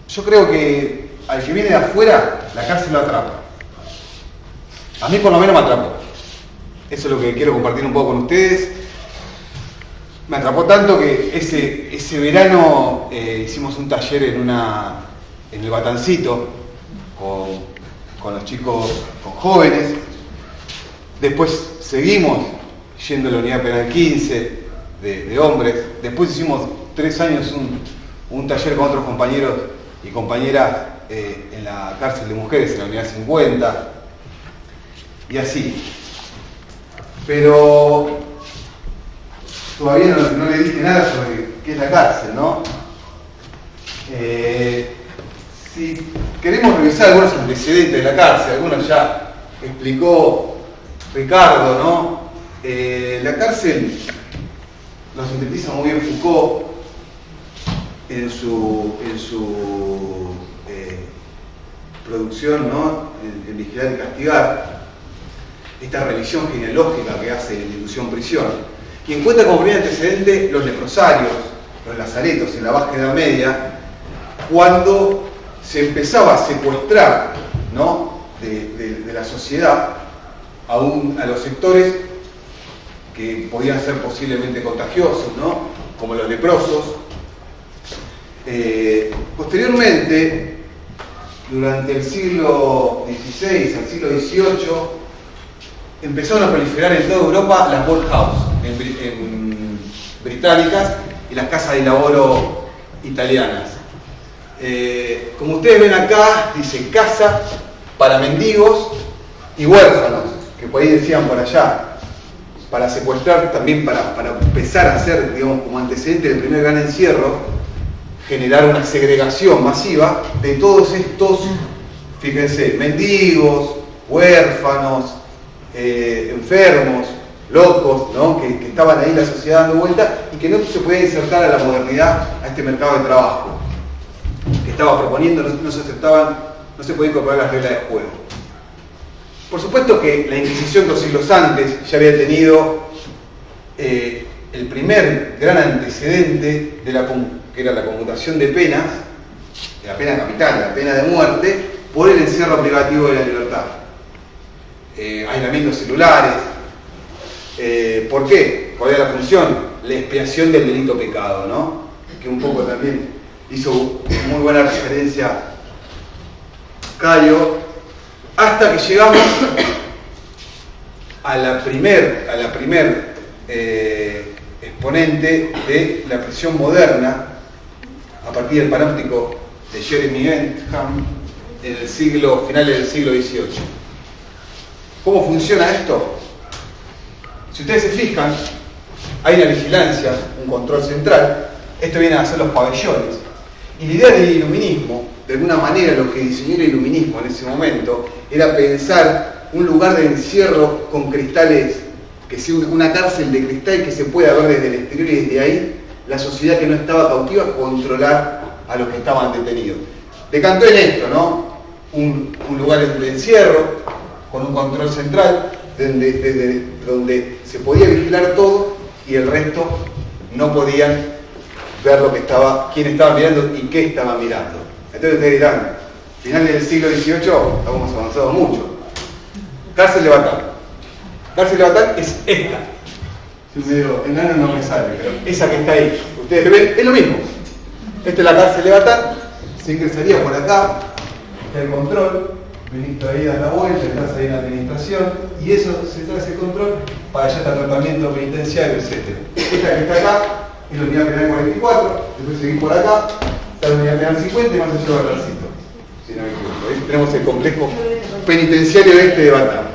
yo creo que al que viene de afuera, la cárcel lo atrapa. A mí por lo menos me atrapó. Eso es lo que quiero compartir un poco con ustedes. Me atrapó tanto que ese verano hicimos un taller en el Batancito con los chicos, con jóvenes. Después seguimos yendo a la unidad penal 15 de hombres. Después hicimos 3 años un taller con otros compañeros y compañeras en la cárcel de mujeres, en la unidad 50. Y así. Pero todavía no le dije nada sobre qué es la cárcel, ¿no? Si queremos revisar algunos antecedentes de la cárcel, algunos ya explicó Ricardo, ¿no? La cárcel lo sintetiza muy bien Foucault en su producción, ¿no? En Vigilar y Castigar, esta revisión genealógica que hace la institución prisión, y encuentra como primer antecedente los leprosarios, los lazaretos en la Baja Edad Media, cuando se empezaba a secuestrar, ¿no? de la sociedad a los sectores que podían ser posiblemente contagiosos, ¿no? Como los leprosos. Posteriormente, durante el siglo XVI al siglo XVIII empezaron a proliferar en toda Europa las workhouse británicas y las casas de laboro italianas. Como ustedes ven acá, dice casa para mendigos y huérfanos, que por ahí decían por allá, para secuestrar también, para empezar a hacer, digamos, como antecedente del primer gran encierro, generar una segregación masiva de todos estos, fíjense, mendigos, huérfanos, enfermos, locos, ¿no? que estaban ahí en la sociedad dando vuelta y que no se podía insertar a la modernidad, a este mercado de trabajo que estaba proponiendo, no se aceptaban, no se podían incorporar las reglas de juego. Por supuesto que la Inquisición 2 siglos antes ya había tenido el primer gran antecedente de que era la conmutación de penas, de la pena capital, la pena de muerte, por el encierro privativo de la libertad. Aislamientos celulares. ¿Por qué? ¿Cuál era la función? La expiación del delito pecado, ¿no? Que un poco también hizo muy buena referencia Cayo, hasta que llegamos a la primer exponente de la prisión moderna, a partir del panóptico de Jeremy Bentham, en el finales del siglo XVIII. ¿Cómo funciona esto? Si ustedes se fijan, hay una vigilancia, un control central. Esto viene a ser los pabellones. Y la idea del iluminismo, de alguna manera lo que diseñó el iluminismo en ese momento, era pensar un lugar de encierro con cristales, que sea una cárcel de cristal que se pueda ver desde el exterior y desde ahí la sociedad que no estaba cautiva controlar a los que estaban detenidos. Decantó en esto, ¿no? Un lugar de encierro con un control central desde donde se podía vigilar todo y el resto no podían ver quién estaba mirando y qué estaba mirando. Entonces ustedes dirán, finales del siglo XVIII estamos avanzados mucho. Cárcel de Batán. Cárcel de Batán es esta. Si me digo, enano no me sale, pero esa que está ahí. Ustedes ven, es lo mismo. Esta es la cárcel de Batán. Se ingresaría por acá, está el control. Ministro ahí da la vuelta, estás ahí en la administración, y eso se trae ese control para allá está tratamiento penitenciario, etc. Esta que está acá es la unidad penal 44, después seguir por acá, está la unidad penal 50 y más allá va el Racito. Si no me equivoco, ahí tenemos el complejo penitenciario de Batán.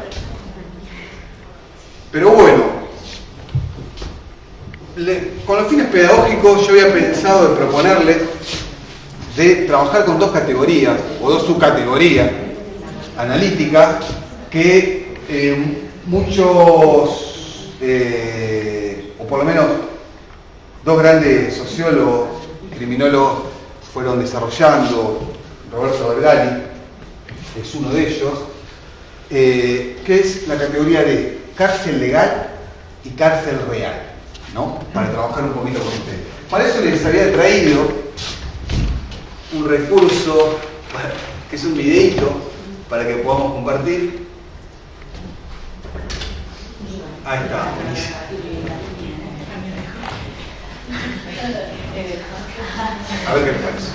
Pero bueno, con los fines pedagógicos yo había pensado de proponerles de trabajar con dos categorías, o dos subcategorías analíticas, que muchos, o por lo menos dos grandes sociólogos, criminólogos, fueron desarrollando. Roberto Vergali es uno de ellos, que es la categoría de cárcel legal y cárcel real, ¿no? Para trabajar un poquito con ustedes. Para eso les había traído un recurso, que es un videíto, para que podamos compartir. Ahí está. A ver qué les parece.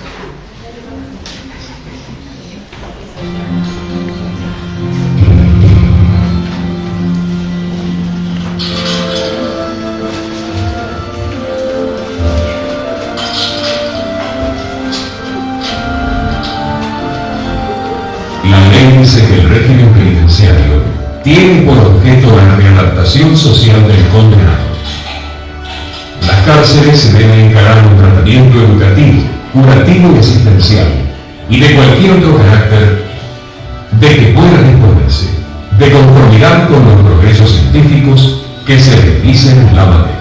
La ley dice que el régimen penitenciario tiene por objeto la readaptación social del condenado. Las cárceles deben encarar un tratamiento educativo, curativo y asistencial, y de cualquier otro carácter de que pueda disponerse, de conformidad con los progresos científicos que se realicen en la materia.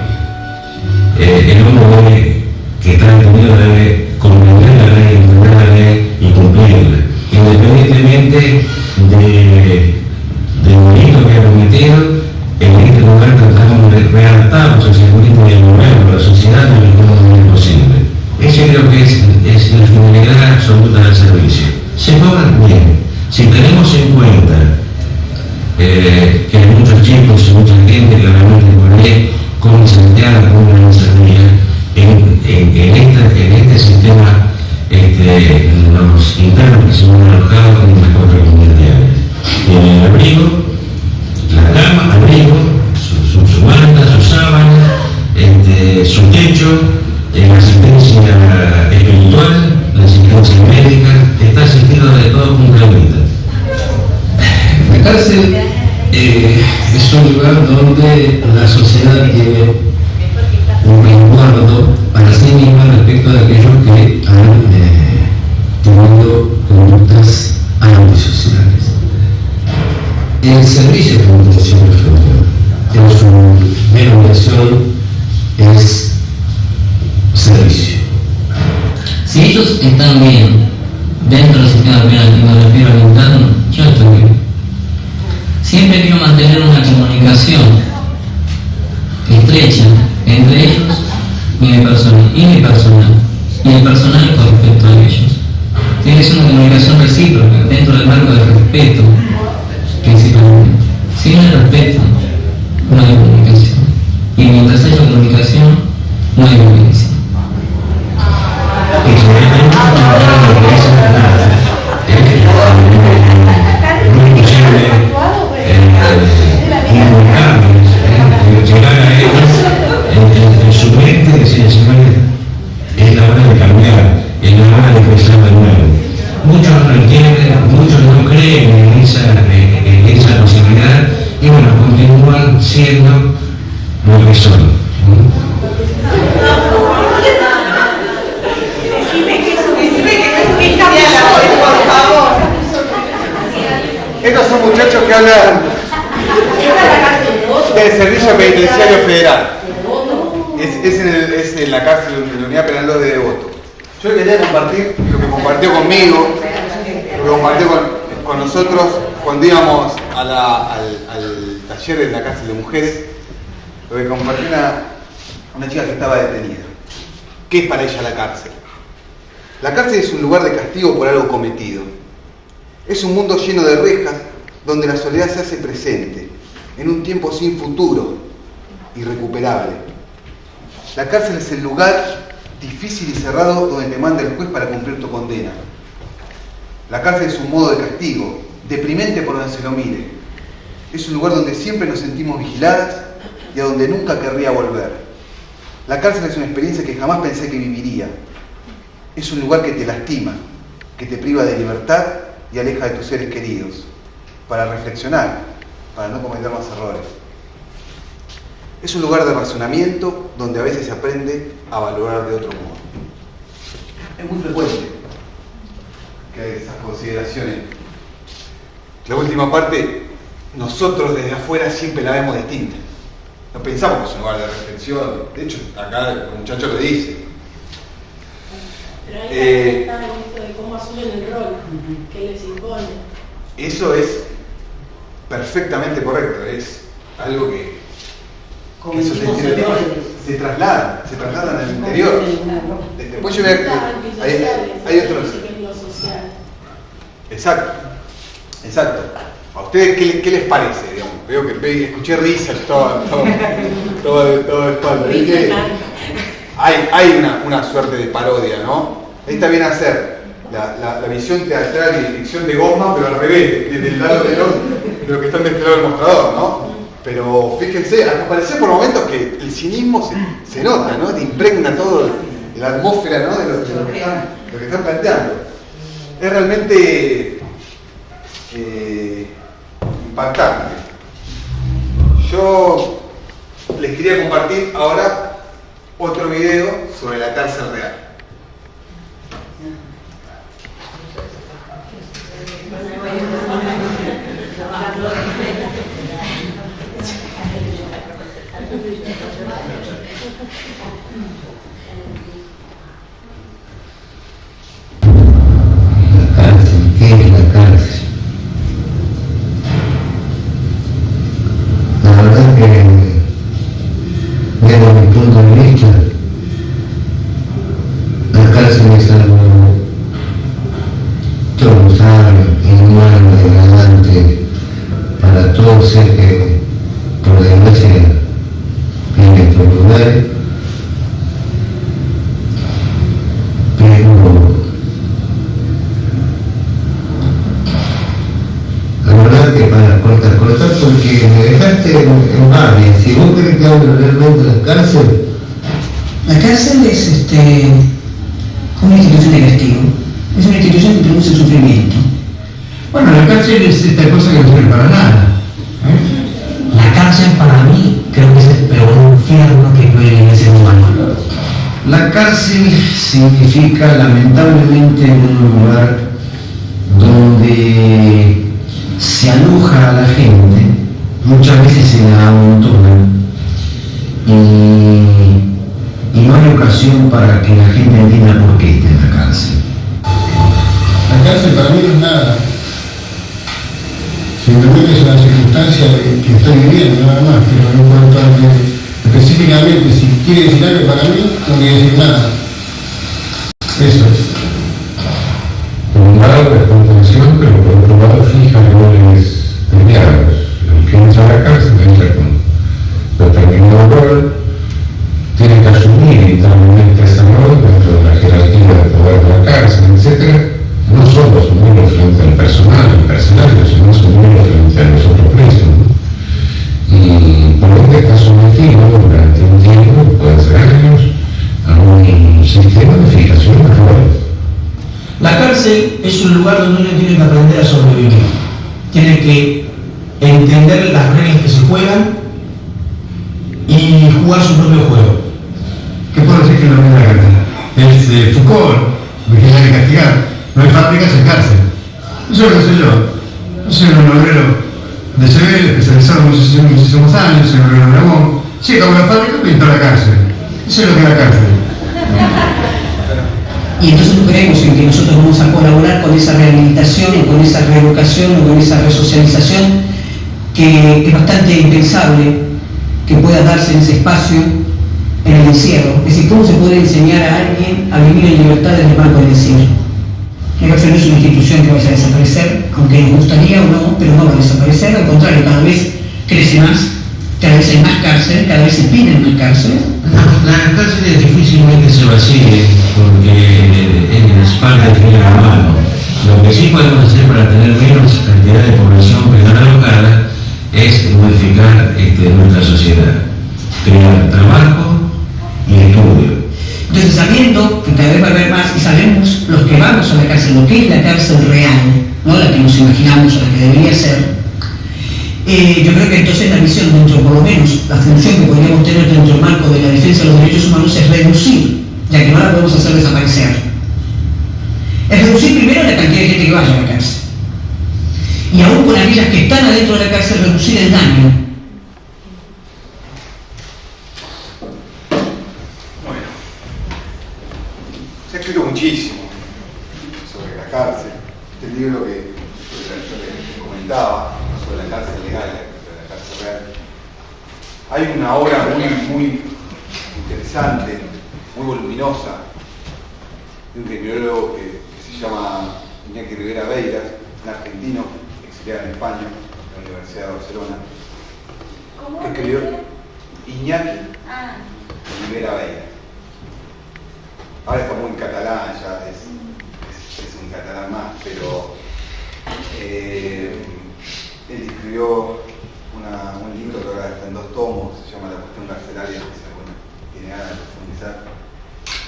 El hombre que está detenido debe comprender la ley, entender la ley y cumplirla, independientemente del delito que ha cometido. En este lugar tratamos de readaptarnos al circuito y devolverlo a la sociedad en el mejor momento posible. Ese creo que es la finalidad absoluta del servicio. Se cobran bien. Si tenemos en cuenta que hay muchos chicos y mucha gente que realmente por ahí come salteada con una ensalada, en este sistema los internos que se van alojados en las 4 comunidades diarias. Tienen el abrigo, la cama, abrigo, su manta, sus sábanas, su techo, la asistencia espiritual, la asistencia médica, está asistido de todo con calmita. La cárcel es un lugar donde la sociedad tiene un resguardo para sí misma respecto de aquellos que han tenido conductas antisociales. El servicio de contención en su denominación es servicio. Si ellos están bien dentro del sistema penal, y me refiero al interno, yo estoy bien. Siempre quiero mantener una comunicación estrecha entre ellos y mi personal, y el personal con respecto a ellos. Tiene que ser una comunicación recíproca dentro del marco del respeto, principalmente. Si no hay respeto, no hay comunicación. Y mientras haya comunicación, no hay violencia. Llegar a ellos en su mente y decir, es la hora de cambiar, es la hora de empezar de nuevo. Muchos no entienden, muchos no creen en esa posibilidad y bueno, continúan siendo lo que son. Estos son muchachos que hablan del Servicio Penitenciario Federal. Es en la cárcel de la Unidad Penal 2 de Devoto. Yo quería compartir lo que compartió conmigo, lo que compartió con nosotros cuando íbamos al taller de la cárcel de mujeres, lo que compartió una chica que estaba detenida. ¿Qué es para ella la cárcel? La cárcel es un lugar de castigo por algo cometido. Es un mundo lleno de rejas donde la soledad se hace presente, en un tiempo sin futuro, irrecuperable. La cárcel es el lugar difícil y cerrado donde te manda el juez para cumplir tu condena. La cárcel es un modo de castigo, deprimente por donde se lo mire. Es un lugar donde siempre nos sentimos vigiladas y a donde nunca querría volver. La cárcel es una experiencia que jamás pensé que viviría. Es un lugar que te lastima, que te priva de libertad y aleja de tus seres queridos, para reflexionar, para no cometer más errores. Es un lugar de razonamiento donde a veces se aprende a valorar de otro modo. Es muy frecuente que hay esas consideraciones. La última parte, nosotros desde afuera siempre la vemos distinta. No pensamos que es un lugar de reflexión. De hecho, acá el muchacho lo dice. Pero ahí está el esto de cómo asumen el rol que les impone. Eso es perfectamente correcto. Es algo que esos estereotipos se trasladan al interior. Después yo veo que hay otros. Exacto. ¿A ustedes qué les parece? Digamos? Veo que escuché risas todo espalda. Hay una suerte de parodia, ¿no? Ahí está bien hacer la visión teatral y ficción de Goma, pero al revés, desde el lado de los que están de este lado del mostrador, ¿no? Pero fíjense, parece por momentos que el cinismo se nota, ¿no? Te impregna todo la atmósfera, ¿no? de lo que están planteando. Es realmente impactante. Yo les quería compartir ahora otro video sobre la cárcel real. ¿Qué es la cárcel? La verdad que, desde mi punto de vista, la cárcel es algo tormentoso, inhumano, degradante para todo ser que, por desgracia, vive en estos lugares. Pero ¿Vos querés que hable realmente de la cárcel? La cárcel es una institución de castigo. Es una institución que produce sufrimiento. Bueno, la cárcel es esta cosa que no sirve para nada. La cárcel para mí creo que es el peor infierno que puede en el ser humano. La cárcel significa lamentablemente un lugar donde se aloja a la gente, muchas veces se la amontona y no hay ocasión para que la gente entienda por qué está en la cárcel. La cárcel para mí no es nada. Simplemente es una circunstancia que estoy viviendo, nada más, pero no puedo estar específicamente, si quiere decir algo para mí, no quiere decir nada. Eso es. Por un lado, la contención, pero por otro lado, fija roles determinados. El que entra a la cárcel entra con determinado rol, tiene que asumir internamente ese rol dentro de la jerarquía de poder de la cárcel, etc. No solo asumirlo frente al personal, al carcelario, sino asumirlo frente a los otros presos, ¿no? Y por ende está sometido durante un tiempo, puede ser años, a un sistema de fijación de roles. La cárcel es un lugar donde uno tiene que aprender a sobrevivir. Tiene que entender las reglas que se juegan y jugar su propio juego. ¿Qué puedo decir que no es la cárcel? Es Foucault, vigilar y castigar. No hay fábricas en cárcel. Eso es lo que soy yo. Yo soy un obrero de Sebel, especializado en muchísimos años, soy un obrero de Ramón. Llega a una fábrica y pinta la cárcel. Eso es lo que es la cárcel. Y entonces no creemos en que nosotros vamos a colaborar con esa rehabilitación o con esa reeducación o con esa resocialización que es bastante impensable que pueda darse en ese espacio, en el encierro. Es decir, ¿cómo se puede enseñar a alguien a vivir en libertad desde el marco del encierro? La cárcel no es una institución que vaya a desaparecer, aunque nos gustaría o no, pero no va a desaparecer, al contrario, cada vez crece más, cada vez hay más cárcel, cada vez se piden más cárceles. La cárcel difícilmente se vacíe porque es parte del bien humano. Lo que sí podemos hacer para tener menos cantidad de población penal alojada es modificar nuestra sociedad, crear trabajo y estudio. Entonces, sabiendo que cada vez va a haber más y sabemos los que vamos a la cárcel, lo que es la cárcel real, no la que nos imaginamos o la que debería ser, yo creo que entonces la misión dentro, por lo menos la función que podríamos tener dentro del marco de la defensa de los derechos humanos es reducir, ya que no la podemos hacer desaparecer. Es reducir primero la cantidad de gente que vaya a la cárcel. Y aún con aquellas que están adentro de la cárcel, reducir el daño. Se ha escrito muchísimo sobre la cárcel. Este libro que yo les comentaba, sobre la cárcel legal, sobre la cárcel real. Hay una obra muy interesante, muy voluminosa, de un criminólogo que se llama Iñaki Rivera Beiras, un argentino exiliado en España, en la Universidad de Barcelona. ¿Cómo? Que escribió Iñaki Rivera Beiras. Ahora está muy en catalán, ya es un catalán más, pero él escribió un libro que ahora está en 2 tomos, se llama La cuestión carcelaria, que si alguno tiene ganas de profundizar,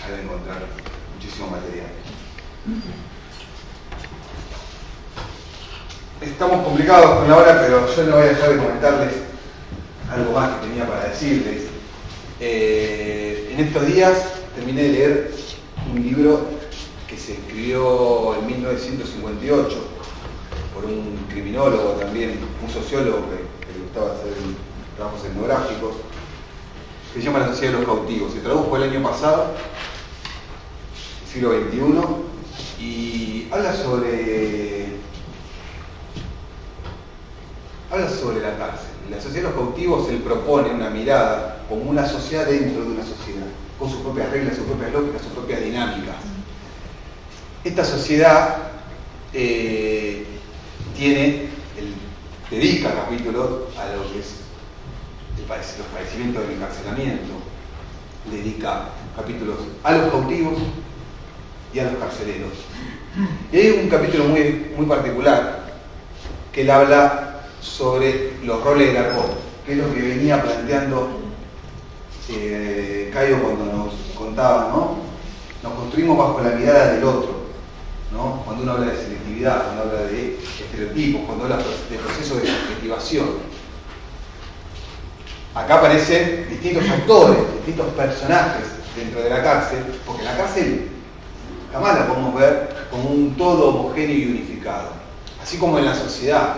ahí va a encontrar muchísimo material. Estamos complicados con la hora, pero yo no voy a dejar de comentarles algo más que tenía para decirles. En estos días terminé de leer un libro que se escribió en 1958 por un criminólogo también, un sociólogo que le gustaba hacer trabajos etnográficos, que se llama La sociedad de los cautivos. Se tradujo el año pasado, siglo XXI, y habla sobre la cárcel. En la sociedad de los cautivos él propone una mirada como una sociedad dentro de una sociedad, con sus propias reglas, sus propias lógicas, sus propias dinámicas. Esta sociedad dedica capítulos a lo que es los padecimientos del encarcelamiento, dedica capítulos a los cautivos y a los carceleros. Y hay un capítulo muy particular que él habla sobre los roles del argot. que es lo que venía planteando Caio cuando nos contaba, ¿no? Nos construimos bajo la mirada del otro, ¿no? Cuando uno habla de selectividad, cuando habla de estereotipos, cuando habla de procesos de subjetivación. Acá aparecen distintos actores, distintos personajes dentro de la cárcel, porque la cárcel jamás la podemos ver como un todo homogéneo y unificado. Así como en la sociedad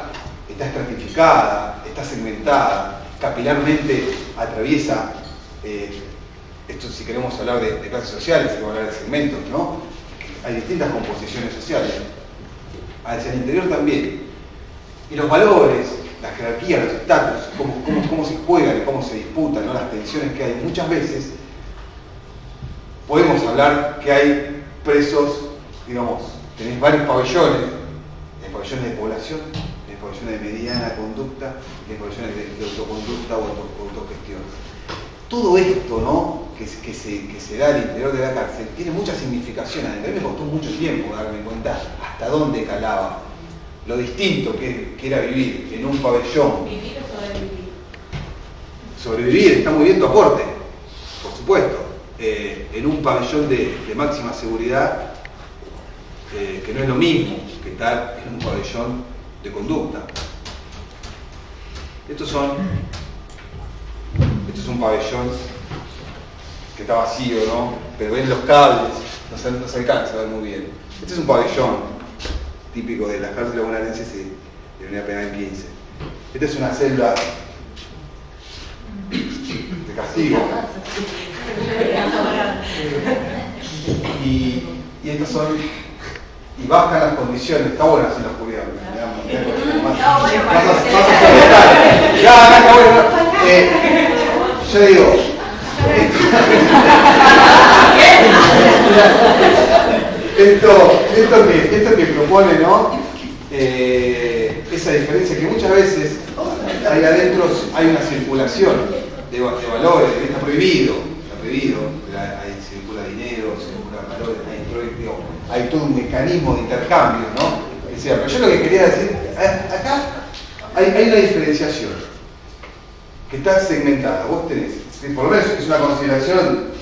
está estratificada, está segmentada, capilarmente atraviesa, esto si queremos hablar de clases sociales, si queremos hablar de segmentos, ¿no? Hay distintas composiciones sociales. Hacia el interior también. Y los valores, la jerarquía, los estatus, cómo se juegan y cómo se disputan, ¿no? Las tensiones que hay. Muchas veces podemos hablar que hay presos, digamos, tenés varios pabellones, pabellones de población, pabellones de mediana conducta, pabellones de autoconducta o autogestión. Todo esto, ¿no? que se da al interior de la cárcel tiene mucha significación. A mí me costó mucho tiempo darme cuenta hasta dónde calaba lo distinto que era vivir en un pabellón. ¿Vivir o sobrevivir? Sobrevivir, está muy bien tu aporte, por supuesto. En un pabellón de máxima seguridad, que no es lo mismo que estar en un pabellón de conducta. Esto es un pabellón que está vacío, ¿no? Pero ven los cables, no se alcanza a ver muy bien. Este es un pabellón típico de las cárceles bonaerenses de la Unidad Penal 15. Esta es una celda de castigo. Y estas son, y bajan las condiciones. Está buena así la oscuridad. Yo digo, esto que propone, ¿no? Esa diferencia que muchas veces ahí adentro hay una circulación de valores, está prohibido, ahí circula dinero, circula valores, hay todo un mecanismo de intercambio, ¿no? Pero yo lo que quería decir, acá hay una diferenciación que está segmentada. Vos tenés, por lo menos es una consideración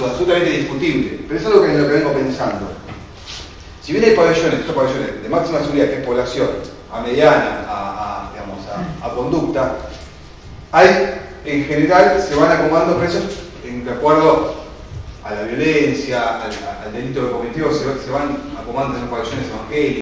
absolutamente discutible, pero eso es lo que vengo pensando. Si bien hay pabellones, estos pabellones de máxima seguridad, que es población, a mediana, a conducta, en general se van acomodando presos de acuerdo a la violencia, al delito que cometió, se van acomodando en los pabellones evangélicos.